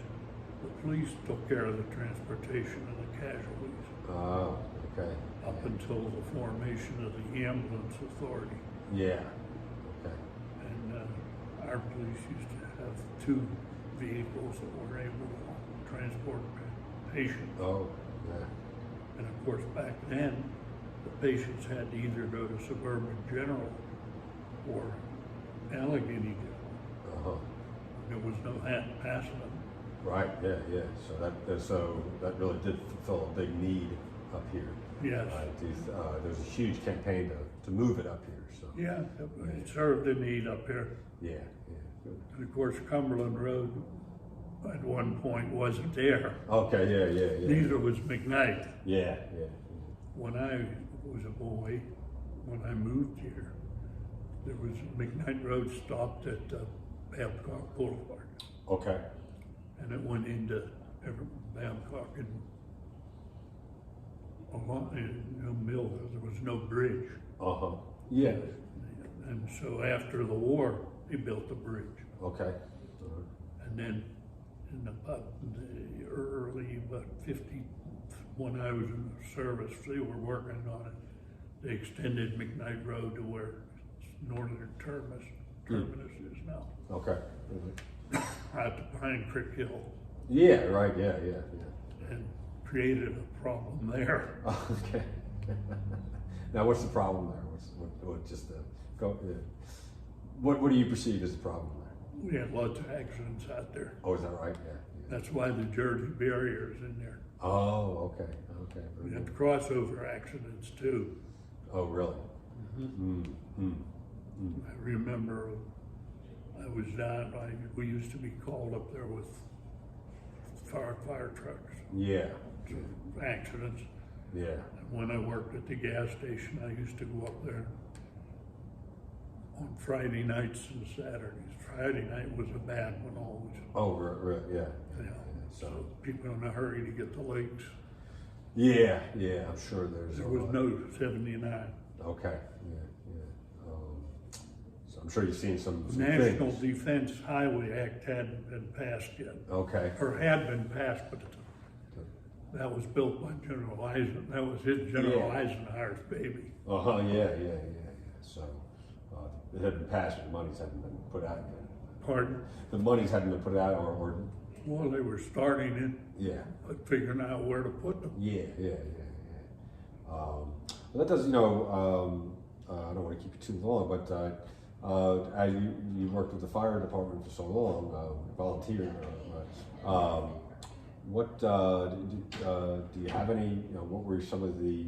the police took care of the transportation of the casualties Oh, okay. up until the formation of the ambulance authority. Yeah. Okay. And our police used to have 2 vehicles that were able to transport patients. Oh, yeah. And of course, back then, the patients had to either go to Suburban General or Allegheny General. Uh-huh. There was no passing them. Right. Yeah. So that really did fulfill a big need up here. Yes. There's a huge campaign to move it up here. So. Yeah, it served a need up here. Yeah. Good. And of course, Cumberland Road at one point wasn't there. Okay. Yeah. Neither was McKnight. Yeah. When I was a boy, when I moved here, there was McKnight Road stopped at Babcock Boulevard. Okay. And it went into Babcock and along Mill. There was no bridge. Uh-huh. Yeah. And so after the war, they built the bridge. Okay. And then in about the early, about 50, when I was in the service, they were working on it. They extended McKnight Road to where Northern Terminus is now, Okay. out to Pine Creek Hill, Yeah. Right. Yeah. and created a problem there. Okay. Now, what's the problem there? What do you perceive as the problem there? We had lots of accidents out there. Oh, is that right? Yeah. That's why the Jersey barrier is in there. Oh, okay. We Very had good. crossover accidents too. Oh, really? I remember I was down, we used to be called up there with fire trucks, Yeah. accidents. Yeah. And when I worked at the gas station, I used to go up there on Friday nights and Saturdays. Friday night was a bad one always. Oh, yeah. Yeah. So people in a hurry to get to lakes. Yeah. I'm sure there's. There was no 79. Okay. Yeah. So I'm sure you've seen some National things. Defense Highway Act hadn't been passed yet. Okay. Or had been passed, but That was built by General Eisenhower. That was his General Yeah. Eisenhower's baby. Yeah. So it had been passed, but the monies hadn't been put out yet. Pardon? The monies hadn't been put out, or Well, they were starting it, yeah. but figuring out where to put them. Yeah. Well, that does, I don't want to keep it too long, but as you worked with the fire department for so long, volunteered. What do you have any? What were some of the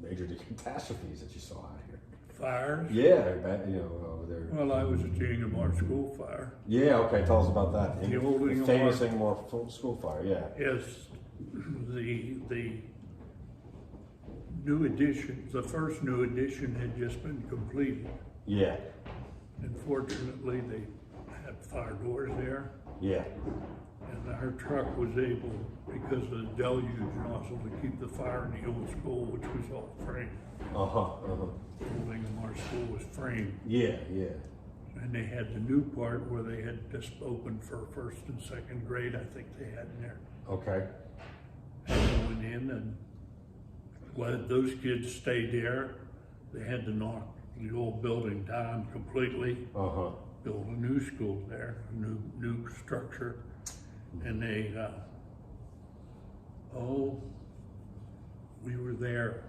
major catastrophes that you saw out here? Fires? Yeah, over there. Well, I was at the Ingemar School fire. Yeah, okay. Tell us about that. The old The famous Ingemar Ingemar School fire. Yeah. is the new addition. The first new addition had just been completed. Yeah. Unfortunately, they had fire doors there, Yeah. and our truck was able, because of the deluge nozzle, to keep the fire in the old school, which was all framed. Uh huh. The old Ingemar School was framed. Yeah. And they had the new part where they had just opened for first and second grade, I think they had in there. Okay. And I went in and let those kids stay there. They had to knock the old building down completely, Uh huh. build a new school there, a new structure. And they, we were there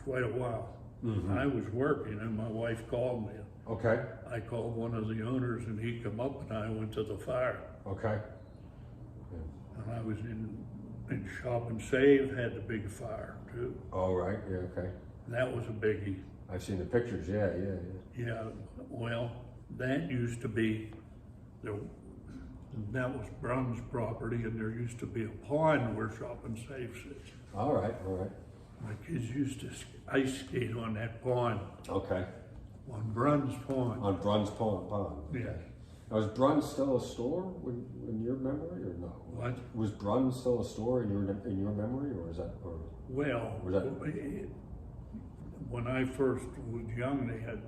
quite a while. Mhm. I was working and my wife called me. Okay. I called one of the owners and he come up and I went to the fire. Okay. And I was in Shop and Save, had the big fire too. All right. Yeah. Okay. And that was a biggie. I've seen the pictures. Yeah. Yeah, well, that used to be, that was Brun's property and there used to be a pond where Shop and Save sits. All right. My kids used to ice skate on that pond, Okay. on Brun's pond. On Brun's Pond. Yeah. Now, was Brun still a store in your memory, or no? What? Was Brun still a store in your memory, or is that or? Well, Was that- when I first was young, they had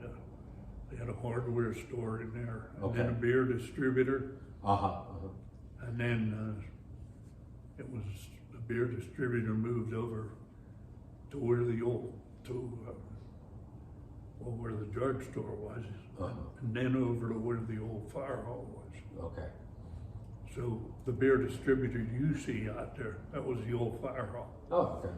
a hardware store in there, and then a Okay. beer distributor, Uh-huh. and then it was the beer distributor moved over to where the old where the drugstore was, Uh-huh. and then over to where the old fire hall was. Okay. So the beer distributor you see out there, that was the old fire hall. Oh, okay.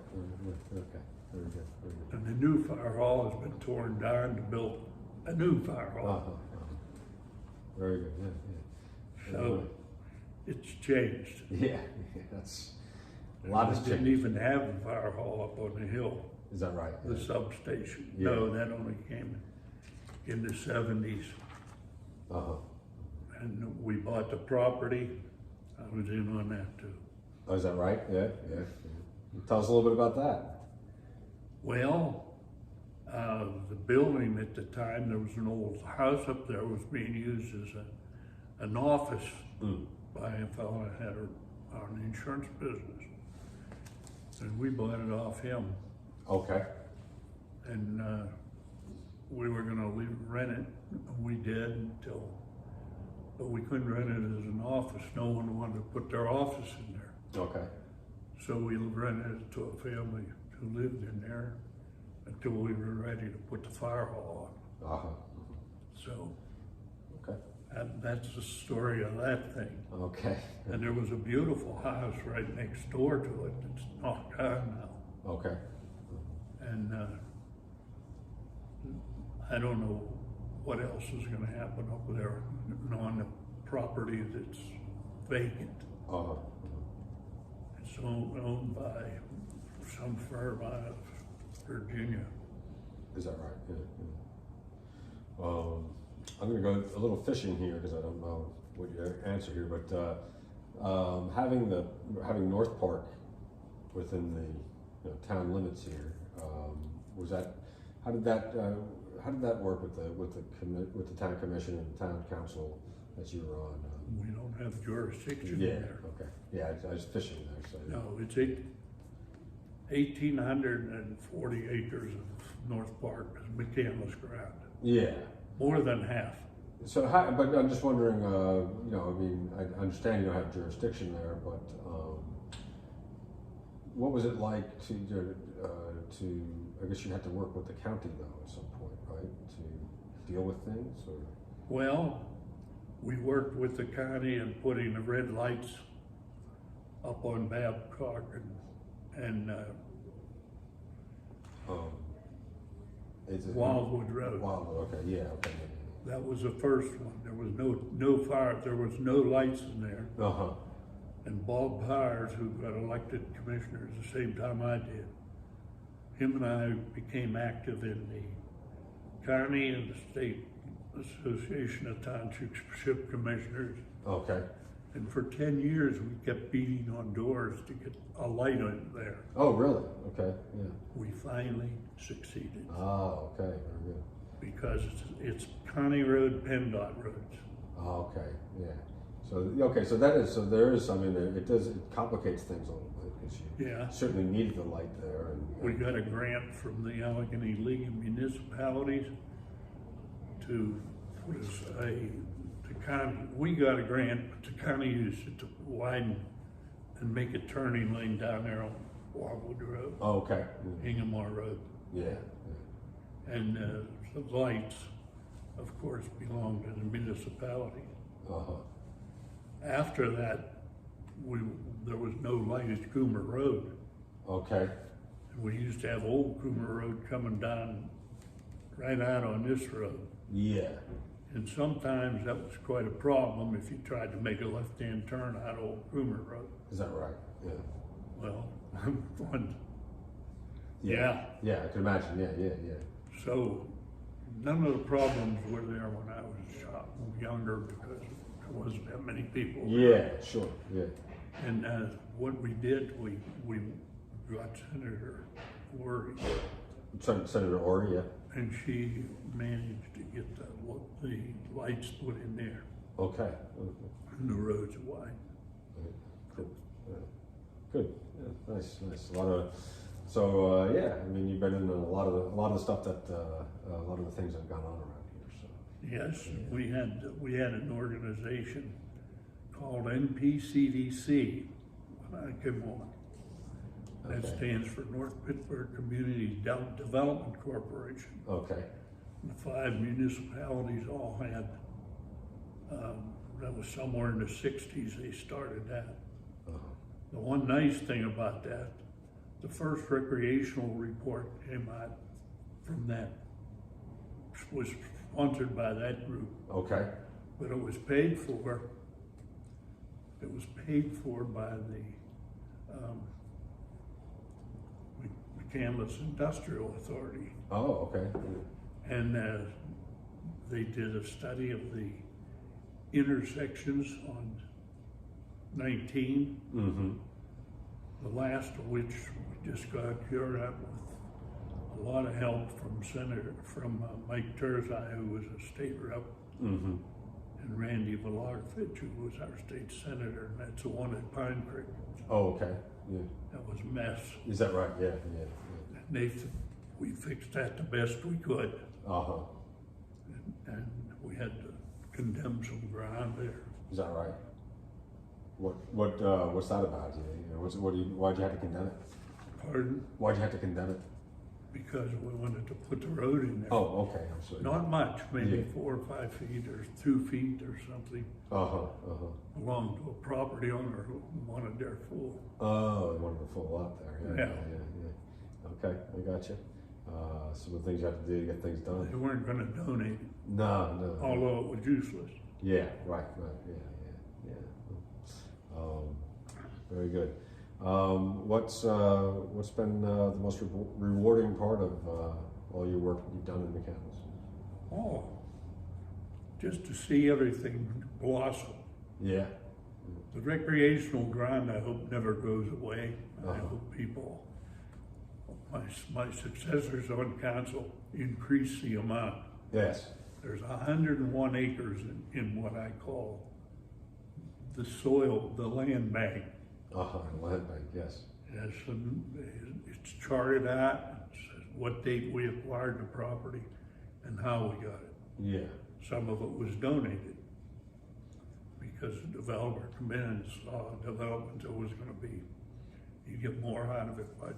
Okay. Very good. And the new fire hall has been torn down to build a new fire hall. Very good. Yeah. So it's changed. Yeah. That's a lot has We didn't changed. even have a fire hall up on the hill, Is that right? the substation. Yeah. No, that only came in the 70s. Uh-huh. And we bought the property. I was in on that too. Oh, is that right? Yeah. Tell us a little bit about that. Well, the building at the time, there was an old house up there was being used as an office by a fellow that had an insurance business. And we bought it off him. Okay. And we were gonna rent it, and we did but we couldn't rent it as an office. No one wanted to put their office in there. Okay. So we rented it to a family who lived in there until we were ready to put the fire hall on. Uh-huh. So Okay. that's the story of that thing. Okay. And there was a beautiful house right next door to it that's knocked down now. Okay. And I don't know what else is gonna happen up there on the property that's vacant. Uh-huh. It's owned by some firm out of Virginia. Is that right? Yeah. I'm going to go a little fishing here because I don't know what your answer here, but having North Park within the town limits here, was that how did that work with the town commission and the town council that you were on? We don't have jurisdiction Yeah. there. Okay. Yeah, I was fishing there. So No, it's 1,840 acres of North Park is McCandless ground, Yeah. more than half. So, but I'm just wondering, I mean, I understand you don't have jurisdiction there, but what was it like to, I guess you had to work with the county though at some point, right? To deal with things or? Well, we worked with the county in putting the red lights up on Babcock and Is it Wildwood Road. Wildwood, okay, yeah, okay. That was the first one. There was no fire, there was no lights in there. Uh-huh. And Bob Byers, who got elected commissioner at the same time I did, him and I became active in the county and the state association of township commissioners. Okay. And for 10 years, we kept beating on doors to get a light in there. Oh, really? Okay, yeah. We finally succeeded. Oh, okay, very good. Because it's County Road, PennDOT roads. Oh, okay, yeah. So, okay, so there is, I mean, it complicates things a little bit, because you Yeah. certainly needed the light there. And We got a grant from the Allegheny League of Municipalities to put us the county, we got a grant, but the county used it to widen and make a turning lane down there on Wildwood Road, Oh, okay. Ingomar Road. Yeah, And the lights, of course, belong to the municipality. yeah. Uh-huh. After that, there was no light at Coomer Road. Okay. And we used to have old Coomer Road coming down right out on this road. Yeah. And sometimes that was quite a problem if you tried to make a left-hand turn out of Old Coomer Road. Is that right? Yeah. Well, fun. Yeah. Yeah, I can imagine. Yeah. So none of the problems were there when I was younger because there wasn't that many people. Yeah, sure. Yeah. And what we did, we got Senator Worry, Senator Orr, yeah. and she managed to get the lights put in there, Okay. and the roads wide. Good. Yeah. Good. Yeah. Nice. A lot of. So yeah, I mean, you've been in a lot of the stuff that a lot of the things that have gone on around here. So. Yes, yeah. we had an organization called NPCDC when I came on. That Okay. stands for North Pittsburgh Community Development Corporation. Okay. The 5 municipalities all had, that was somewhere in the 60s they started that. Uh-huh. The one nice thing about that, the first recreational report came out from that, was sponsored by that group, Okay. but it was paid for by the McCandless Industrial Authority. Oh, okay. And they did a study of the intersections on 19, Mm-hmm. the last of which we just got cured up with a lot of help from Mike Terzai, who was a state rep, Mm-hmm. and Randy Villagfitch, who was our state senator, and that's the one at Pine Creek. Oh, okay. Yeah. That was a mess. Is that right? Yeah. And we fixed that the best we could, Uh-huh. and we had to condemn some ground there. Is that right? What's that about? Why'd you have to condemn it? Pardon? Why'd you have to condemn it? Because we wanted to put the road in there. Oh, okay. I'm sorry. Not much, maybe Yeah. 4 or 5 feet or 2 feet or something, belonged to a property owner who wanted their full. Oh, they wanted the full lot there. Yeah. Okay, I got you. Some of the things you have to do to get things They done. weren't gonna donate it, No. although it was useless. Yeah, right, yeah. Very good. What's been the most rewarding part of all your work you've done in McCandless? Oh, just to see everything blossom. Yeah. The recreational ground, I hope, never goes away. I Uh-huh. hope people, my successors on council, increase the amount. Yes. There's 101 acres in what I call the soil, the land bank. Land bank, yes. It's charted out, it says what date we acquired the property and how we got it. Yeah. Some of it was donated because the developer come in and saw a development that was gonna be you get more out of it by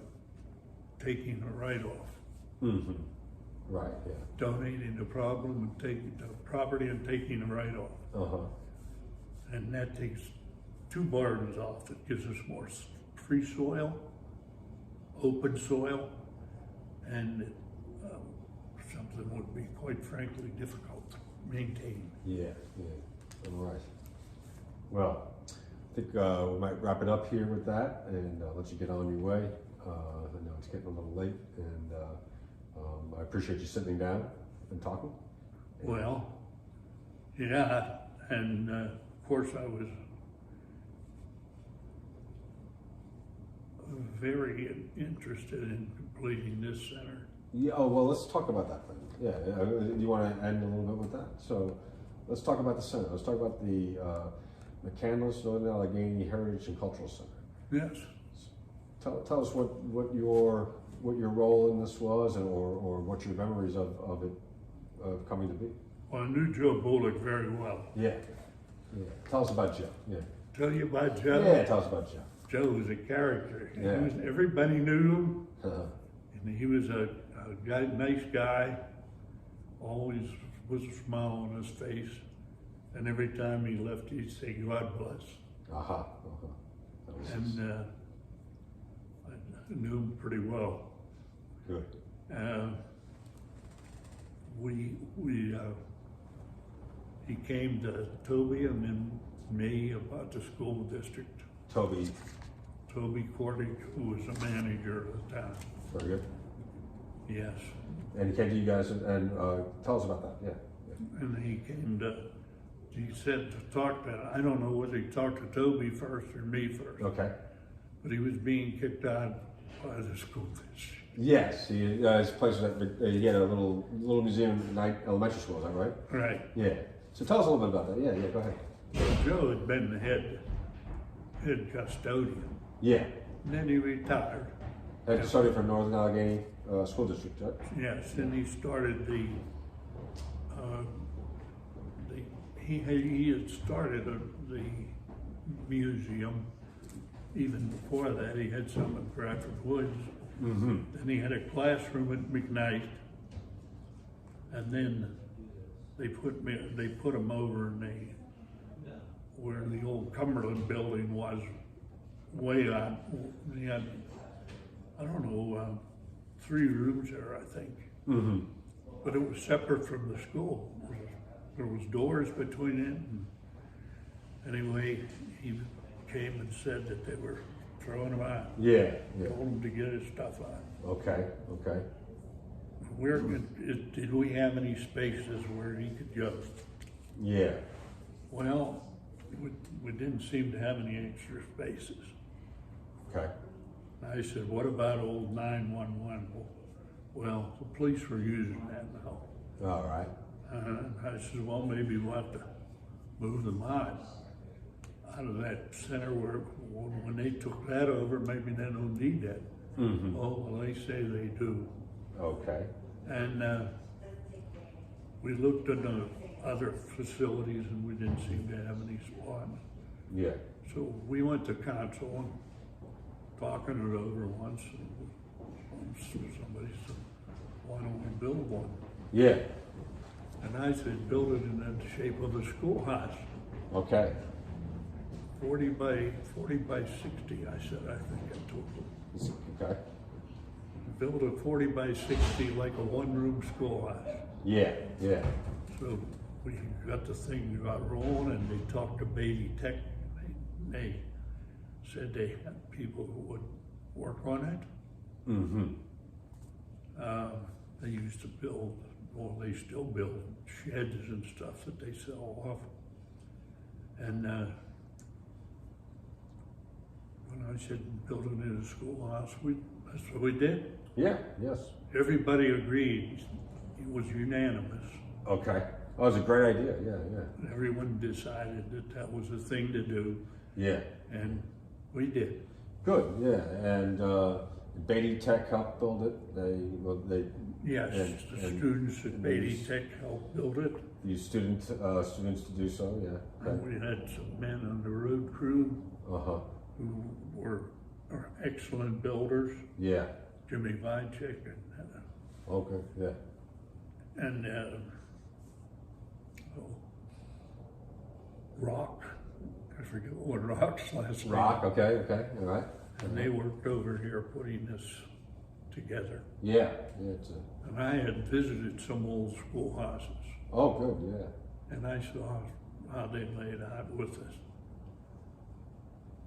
taking a write-off. Mm-hmm. Right, yeah. Donating the problem and taking the property and taking a write-off. Uh-huh. And that takes two burdens off. It gives us more free soil, open soil, and something would be quite frankly difficult to maintain. Yeah, yeah. All right. Well, I think we might wrap it up here with that and let you get on your way. I know it's getting a little late, and I appreciate you sitting down and talking. Well, yeah, and of course I was very interested in completing this center. Yeah, oh, well, let's talk about that then. Yeah, do you want to end a little bit with that? So let's talk about the center. Let's talk about the McCandless Northern Allegheny Heritage and Cultural Center. Yes. Tell us what your role in this was, and or what your memories of it coming to be. Well, I knew Joe Bullock very well. Yeah. Yeah. Tell us about Joe. Yeah. Tell you about Joe? Yeah, tell us about Joe. Joe was a character. Yeah. Everybody knew him. Uh-huh. And he was a nice guy, always with a smile on his face. And every time he left, he'd say, "God bless." Uh-huh. Uh-huh. And I knew him pretty well. Good. He came to Toby and then me about the school district. Toby. Toby Cordick, who was the manager of the town. Very good. Yes. And he came to you guys and tell us about that. Yeah. And he came to, he said to talk to, I don't know whether he talked to Toby first or me first. Okay. But he was being kicked out by the school district. Yes, his place was at, he had a little museum at night elementary school, is that right? Right. Yeah. So tell us a little bit about that. Yeah, go ahead. Joe had been the head custodian. Yeah. And then he retired. Head custodian for Northern Allegheny School District, right? Yes, and he started he had started the museum. Even before that, he had some in Bradford Woods. Mm-hmm. Then he had a classroom at McKnight, and then they put him over in where the old Cumberland building was, way out. He had, I don't know, 3 rooms there, I think. Mm-hmm. But it was separate from the school. There was doors between it. Anyway, he came and said that they were throwing him out. Yeah. Told him to get his stuff out. Okay. Did we have any spaces where he could go? Yeah. Well, we didn't seem to have any extra spaces. Okay. I said, what about old 911? Well, the police were using that now. All right. I said, well, maybe we'll have to move them out of that center where when they took that over, maybe they don't need that. Mm-hmm. Oh, well, they say they do. Okay. And we looked at the other facilities and we didn't seem to have any spot. Yeah. So we went to council and talking it over once, and somebody said, why don't we build one? Yeah. And I said, build it in the shape of a schoolhouse. Okay. 40 by 60, I said, I think I told them. Okay. Build a 40 by 60 like a one-room schoolhouse. Yeah. So we got the thing got rolling, and they talked to Beatty Tech. They said they had people who would work on it. Mm-hmm. They used to build, well, they still build sheds and stuff that they sell off. And when I said build it in a schoolhouse, that's what we did. Yeah. Yes. Everybody agreed. It was unanimous. Okay. Oh, it was a great idea. Yeah. Everyone decided that was the thing to do. Yeah. And we did. Good. Yeah. And Beatty Tech helped build it. Yes, the students at Beatty Tech helped build it. Use students to do so. Yeah. And we had some men on the road crew Uh-huh. who were are excellent builders, Yeah. Jimmy Vichik Okay. Yeah. and Rock. I forget what Rock's last name. Rock. Okay. Okay. All right. And they worked over here putting this together. Yeah. Yeah. It's a, And I had visited some old schoolhouses, oh, good. Yeah. and I saw how they laid out with this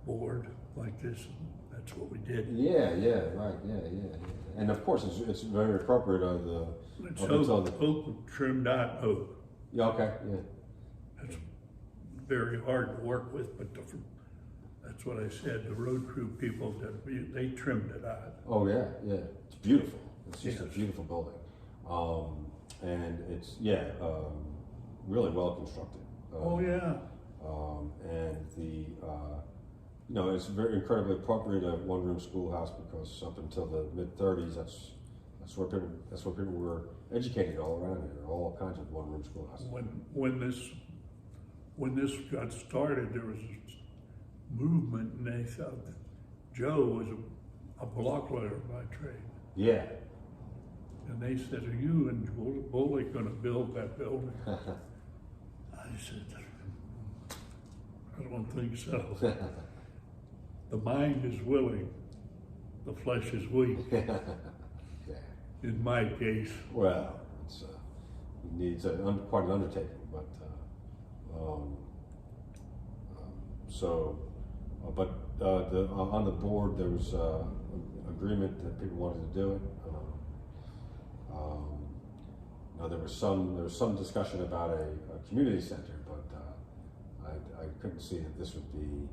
board like this. That's what we did. Yeah. Yeah. Right. Yeah. Yeah. Yeah. And of course, it's very appropriate of the. It's up until oak, trimmed out oak. Yeah. Okay. Yeah. That's very hard to work with, but that's what I said. The road crew people they trimmed it out. Oh yeah. Yeah. It's beautiful. It's just a Yes. beautiful building, and it's really well constructed. Oh yeah. And the it's very incredibly appropriate a one-room schoolhouse because up until the mid-30s, that's where people were educated all around here. All kinds of one-room schoolhouses. When this got started, there was this movement, and they thought that Joe was a block layer by trade. Yeah. And they said, "Are you and Bully going to build that building?" I said, "I don't think so. The mind is willing, the flesh is weak." Yeah. In my case. Well, it needs quite an undertaking, but on the board there was agreement that people wanted to do it. Now there was some discussion about a community center, but I couldn't see that this would be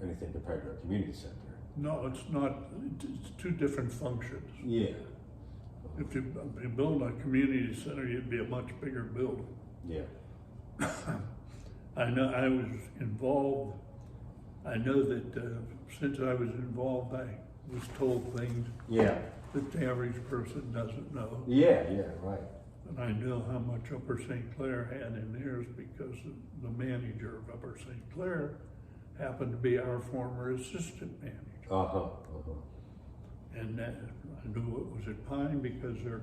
anything compared to a community center. No, it's not. It's two different functions. Yeah. If you build a community center, you'd be a much bigger building. Yeah. I know I was involved. I know that since I was involved, I was told things Yeah. that the average person doesn't know. Yeah. Yeah. Right. And I know how much Upper St. Clair had in theirs because the manager of Upper St. Clair happened to be our former assistant manager. And I knew it was at Pine because their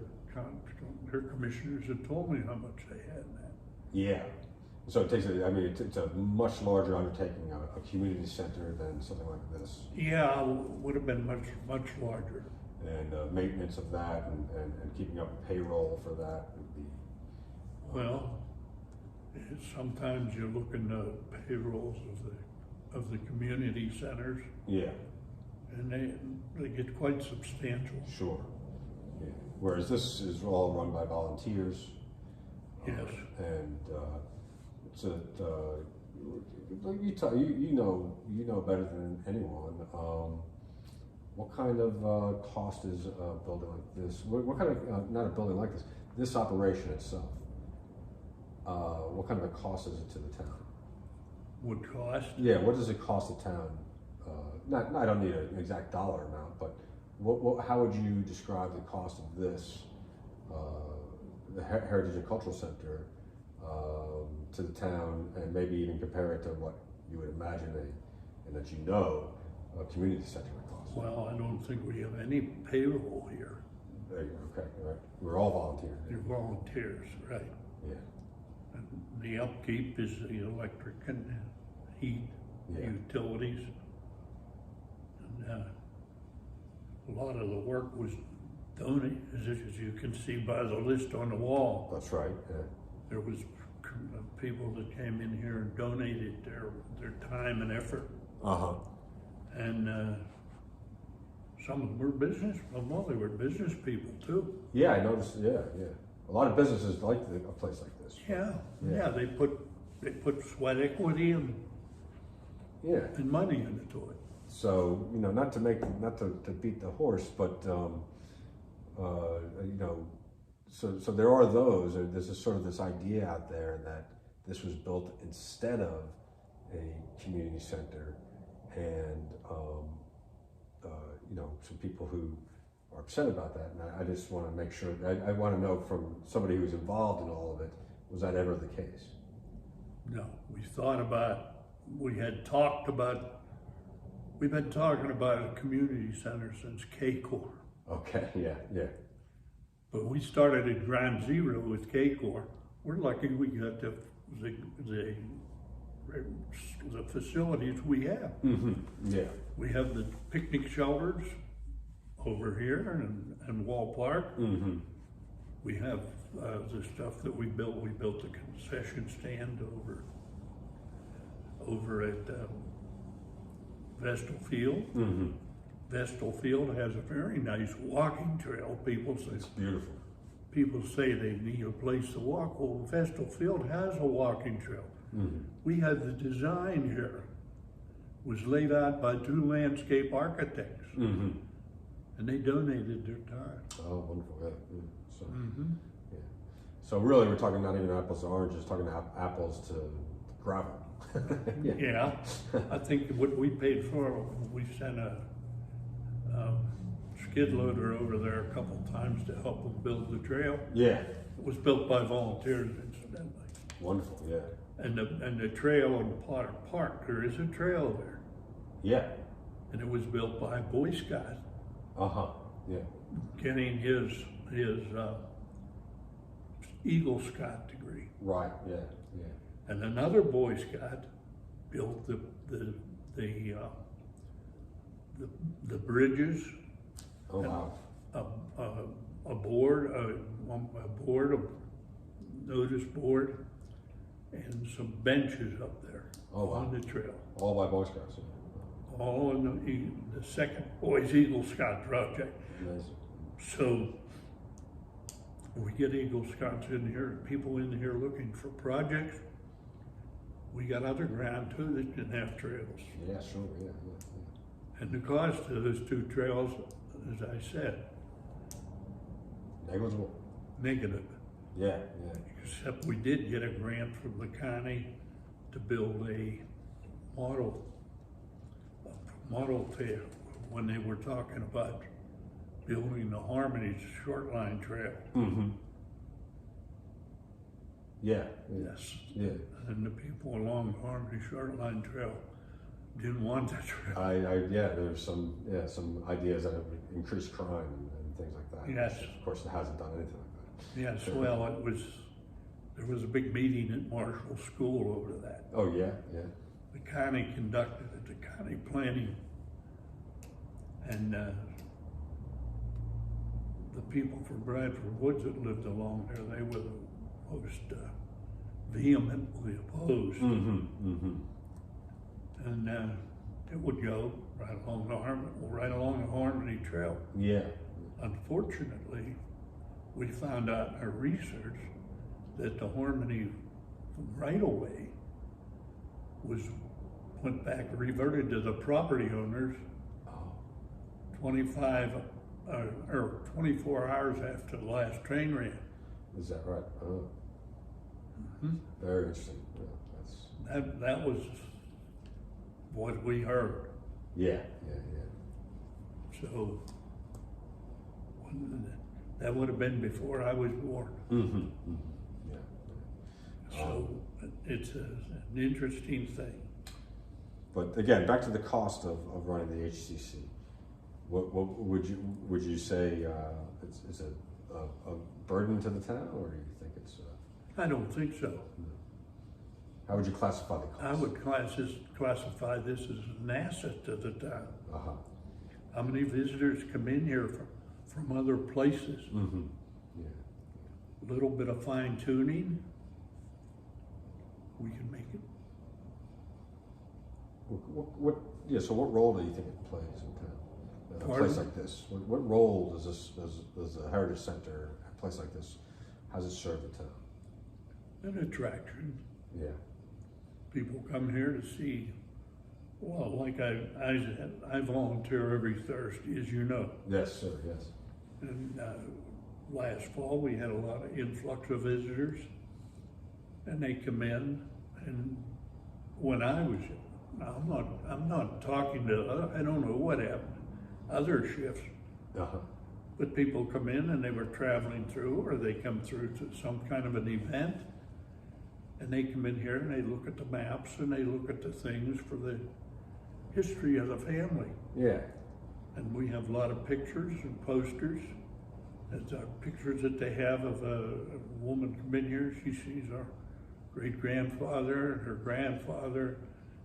commissioners had told me how much they had in that. Yeah. So it takes it's a much larger undertaking, a community center than something like this. Yeah, would have been much larger. And maintenance of that and keeping up a payroll for that would be. Well, sometimes you look in the payrolls of the community centers, Yeah. and they get quite substantial. Sure. Yeah. Whereas this is all run by volunteers. Yes. And it's you know better than anyone. What kind of cost is a building like this? What kind of not a building like this operation itself? What kind of a cost is it to the town? Would cost? Yeah. What does it cost the town? I don't need an exact dollar amount, but how would you describe the cost of this, the Heritage and Cultural Center, to the town, and maybe even compare it to what you would imagine a community center would cost? Well, I don't think we have any payroll here. There you go. Okay, all right. We're all volunteers. They're volunteers, right? Yeah. And the upkeep is the electric and heat, Yeah. utilities. And a lot of the work was donated, as you can see by the list on the wall. That's right. Yeah. There was people that came in here and donated their time and effort. And some of them were they were business people too. Yeah, I noticed. Yeah, yeah. A lot of businesses like a place like this. Yeah, they put sweat equity and money into it. So not to beat the horse, but so there are those. There's this idea out there that this was built instead of a community center, and some people who are upset about that. And I just want to make sure. I want to know from somebody who's involved in all of it, was that ever the case? No, we had talked about We've been talking about a community center since K-Corps. Okay, yeah, yeah. But we started at ground zero with K-Corps. We're lucky we got the facilities we have. Mm-hmm. Yeah. We have the picnic shelters over here and Wall Park. Mm-hmm. We have the stuff that we built. We built the concession stand over at Vestal Field. Mm-hmm. Vestal Field has a very nice walking trail. It's beautiful. People say they need a place to walk. Well, Vestal Field has a walking trail. Mm-hmm. We had the design here, was laid out by 2 landscape architects, Mm-hmm. and they donated their time. Oh, wonderful. Yeah. Yeah. So, Mm-hmm. yeah. So really, we're talking not even apples to oranges, talking apples to gravel. Yeah, I think what we paid for, we sent a skid loader over there a couple times to help them build the trail. Yeah. It was built by volunteers, incidentally. Wonderful. Yeah. And the trail in Potter Park, there is a trail there, Yeah. and it was built by a Boy Scout Uh-huh. Yeah. getting his Eagle Scout degree. Right. Yeah. Yeah. And another Boy Scout built the bridges, Oh, wow. a board, a notice board, and some benches up there Oh, wow. on the trail. All by Boy Scouts. Yeah. All in the second Boys Eagle Scout project. Nice. So we get Eagle Scouts in here, people in here looking for projects. We got other ground too that can have trails. Yeah, sure. Yeah. Yeah. And the cost of those 2 trails, as I said, Negligible. negative. Yeah. Yeah. Except we did get a grant from the county to build a model trail when they were talking about building the Harmony's short line trail. Mm-hmm. Yeah. Yeah. Yes. Yeah. And the people along the Harmony short line trail didn't want that trail. Yeah, there's some ideas that have increased crime and things like that. Yes. Of course, it hasn't done anything like that. Yes, well, there was a big meeting at Marshall School over that. Oh, yeah, yeah. The county conducted it, the county planning. And the people from Bradford Woods that lived along there, they were the most vehemently opposed. Mm-hmm, mm-hmm. And it would go right along the Harmony Trail. Yeah. Unfortunately, we found out in our research that the Harmony right-of-way went back, reverted to the property owners Oh. 24 hours after the last train ran. Is that right? Oh. Mm-hmm. Very interesting. Yeah, That was what we heard. yeah, yeah. So that would have been before I was born. Mm-hmm, mm-hmm. Yeah. So it's an interesting thing. But again, back to the cost of running the HCC. What would you say it's a burden to the town, or do you think it's? I don't think so. How would you classify the cost? I would classify this as an asset to the town. Uh-huh. How many visitors come in here from other places? Mm-hmm. Yeah. A little bit of fine tuning, we can make it. So what role do you think it plays in town? A Pardon? place like this. What role does the Heritage Center, a place like this, how does it serve the town? An attraction. Yeah. People come here to see. Well, like I volunteer every Thursday, as you know. Yes, sir. Yes. And last fall we had a lot of influx of visitors, and they come in. And when I was, I'm not talking to. I don't know what happened. Other shifts, Uh-huh. but people come in and they were traveling through, or they come through to some kind of an event, and they come in here and they look at the maps and they look at the things for the history of the family. Yeah. And we have a lot of pictures and posters. There's pictures that they have of a woman come in here. She sees our great-grandfather and her grandfather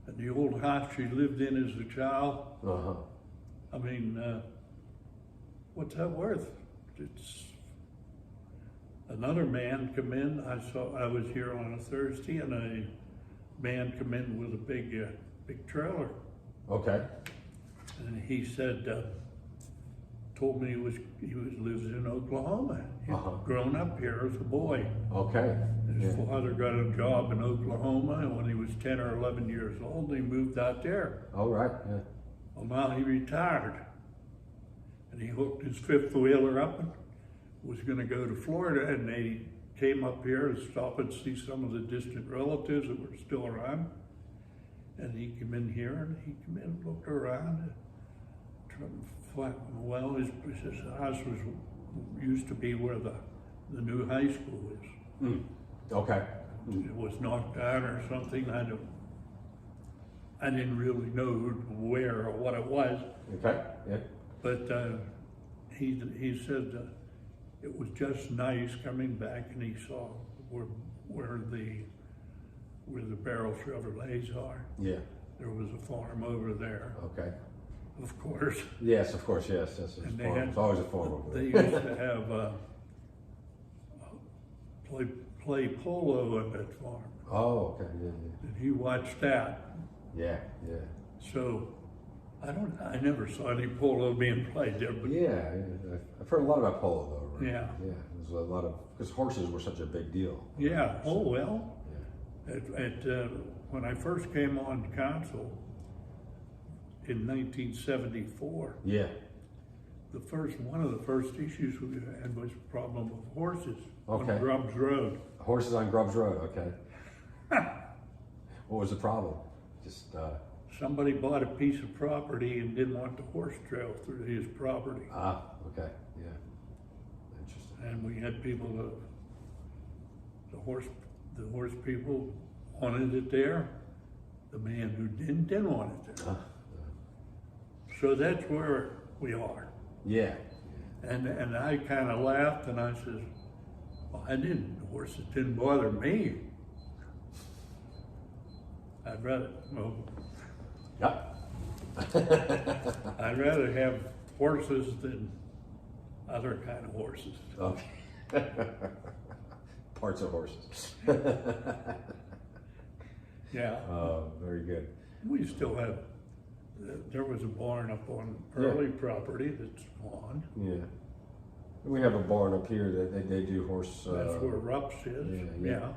and the old house she lived in as a child. Uh-huh. I mean, what's that worth? It's another man come in. I was here on a Thursday, and a man come in with a big trailer. Okay. And he said, told me he lives in Oklahoma. He'd grown up here as a boy. Okay. His father got a job in Oklahoma, and when he was 10 or 11 years old, he moved out there. All right. Yeah. Well, now he retired, and he hooked his fifth wheeler up and was going to go to Florida, and they came up here to stop and see some of the distant relatives that were still around. And he came in here, and he came in and looked around. Well, his house used to be where the new high school is. Mm. Okay. Mm. It was knocked down or something. I didn't really know where or what it was. Okay. Yeah. But he said it was just nice coming back, and he saw where the Barrel Chevrolets are. Yeah. There was a farm over there. Okay. Of course. Yes, of course, yes. Yes, And it's always a farm over They there. used to have play polo at that farm. Oh, okay. Yeah, And he watched that. yeah. Yeah, So I never saw any polo being played there, but yeah. I've heard a lot about polo, though, right? Yeah. Yeah, there's a lot of, because horses were such a big deal. yeah. Oh well. Yeah. When I first came on council in 1974, Yeah. one of the first issues we had was the problem of horses Okay. on Grubbs Road. Horses on Grubbs Road, okay. What was the problem? Just, Somebody bought a piece of property and didn't want the horse trail through his property. okay, yeah. Interesting. And we had people, the horse people wanted it there. The man who didn't want it there. So that's where we are. Yeah. And I kind of laughed, and I says, well, horses didn't bother me. I'd rather have horses than other kind of horses. Okay. Parts of horses. Yeah. Very good. We still have, there was a barn up on early property that's gone. Yeah. We have a barn up here that they do horse. That's where Rupp's is. Yeah.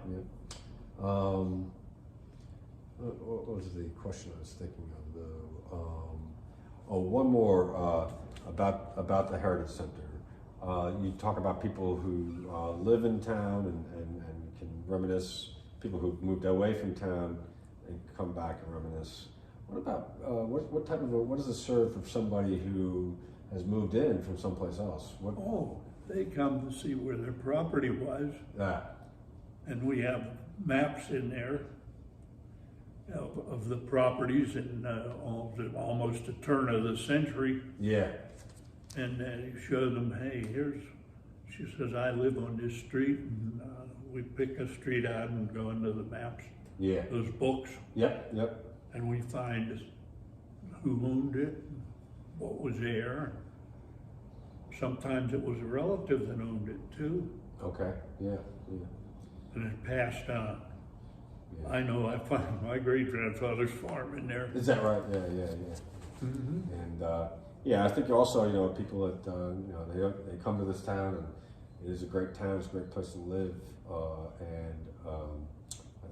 What was the question I was thinking of? One more about the Heritage Center. You talk about people who live in town and can reminisce. People who've moved away from town and come back and reminisce. What about what type of what does it serve for somebody who has moved in from someplace else? They come to see where their property was. And we have maps in there of the properties in almost a turn of the century. Yeah. And you show them, hey, she says, I live on this street, and we pick a street out and go into the maps. Yeah. Those books. Yep. And we find who owned it, what was there. Sometimes it was a relative that owned it too. Okay. Yeah. And it passed on. Yeah. I know I found my great-grandfather's farm in there. Is that right? Yeah. Mm-hmm. And I think also people that they come to this town, and it is a great town. It's a great place to live, I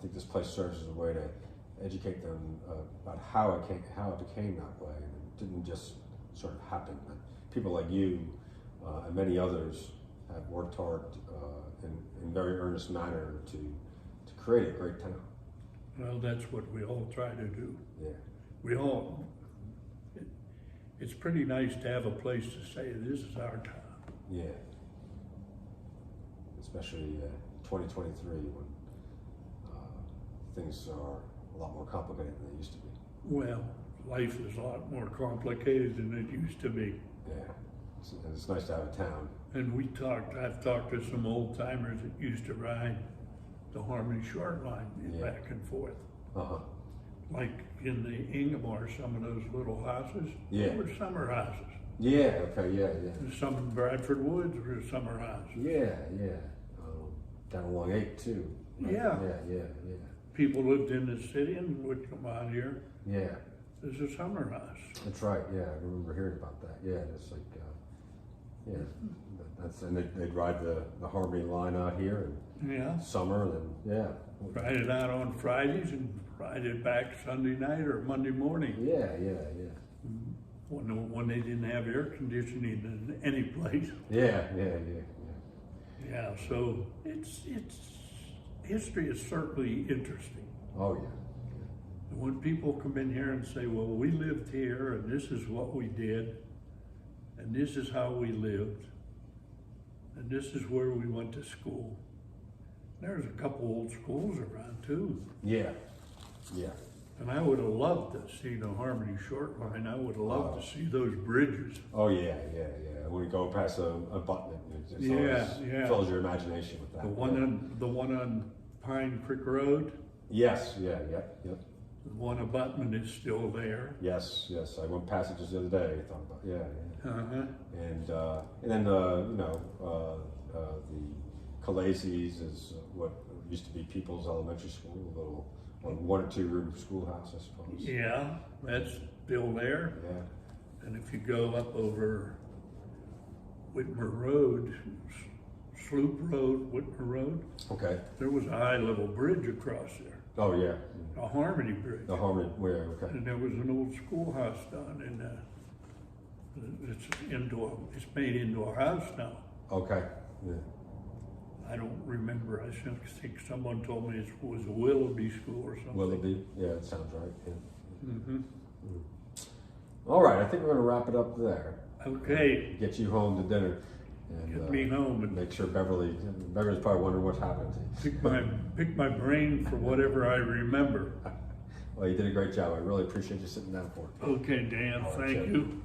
think this place serves as a way to educate them about how it became that way, and it didn't just sort of happen. But people like you and many others have worked hard in very earnest manner to create a great town. Well, that's what we all try to do. Yeah. It's pretty nice to have a place to say, this is our town. Yeah. Especially 2023 when things are a lot more complicated than they used to be. Well, life is a lot more complicated than it used to be. Yeah, it's nice to have a town. And I've talked to some old timers that used to ride the Harmony Short Line back and forth. Uh-huh. Like in the Ingomar, some of those little houses were summer houses. Yeah, okay, yeah. And some in Bradford Woods were summer houses. Yeah. Down along 8 too. Right? Yeah. Yeah. People lived in the city and would come out here. Yeah. There's a summer house. That's right, yeah, I remember hearing about that, yeah, it's like, and they'd ride the Harmony line out here in summer, and yeah. Ride it out on Fridays and ride it back Sunday night or Monday morning. Yeah. When they didn't have air conditioning in any place. Yeah. Yeah, so history is certainly interesting. Oh, yeah. When people come in here and say, well, we lived here and this is what we did and this is how we lived and this is where we went to school. There's a couple old schools around too. Yeah. And I would have loved to see the Harmony Short Line. I would have loved to see those bridges. Oh, yeah. When you go past a button, it always fills your imagination with that. The one on Pine Creek Road. Yes, yep. The one abutment is still there. Yes. I went past it just the other day. I thought about, Uh-huh. And then the Calaises is what used to be People's Elementary School, a little 1 or 2 room schoolhouse, I suppose. Yeah, that's still there. Yeah. And if you go up over Whitmer Road, Sloop Road, Whitmer Road, Okay. there was a high level bridge across there, Oh, yeah. a Harmony Bridge. The Harmony, where, okay. And there was an old schoolhouse down in it's made into a house now. Okay. Yeah. I don't remember. I think someone told me it was a Willoughby school or something. Willoughby? Yeah, that sounds right. Yeah. Mm-hmm. All right, I think we're going to wrap it up there. Okay. Get you home to dinner. And, Get me home and make sure Beverly's probably wondering what's happened to you. pick my brain for whatever I remember. Well, you did a great job. I really appreciate you sitting down for it. Okay, Dan. All right, Thank Chip. you.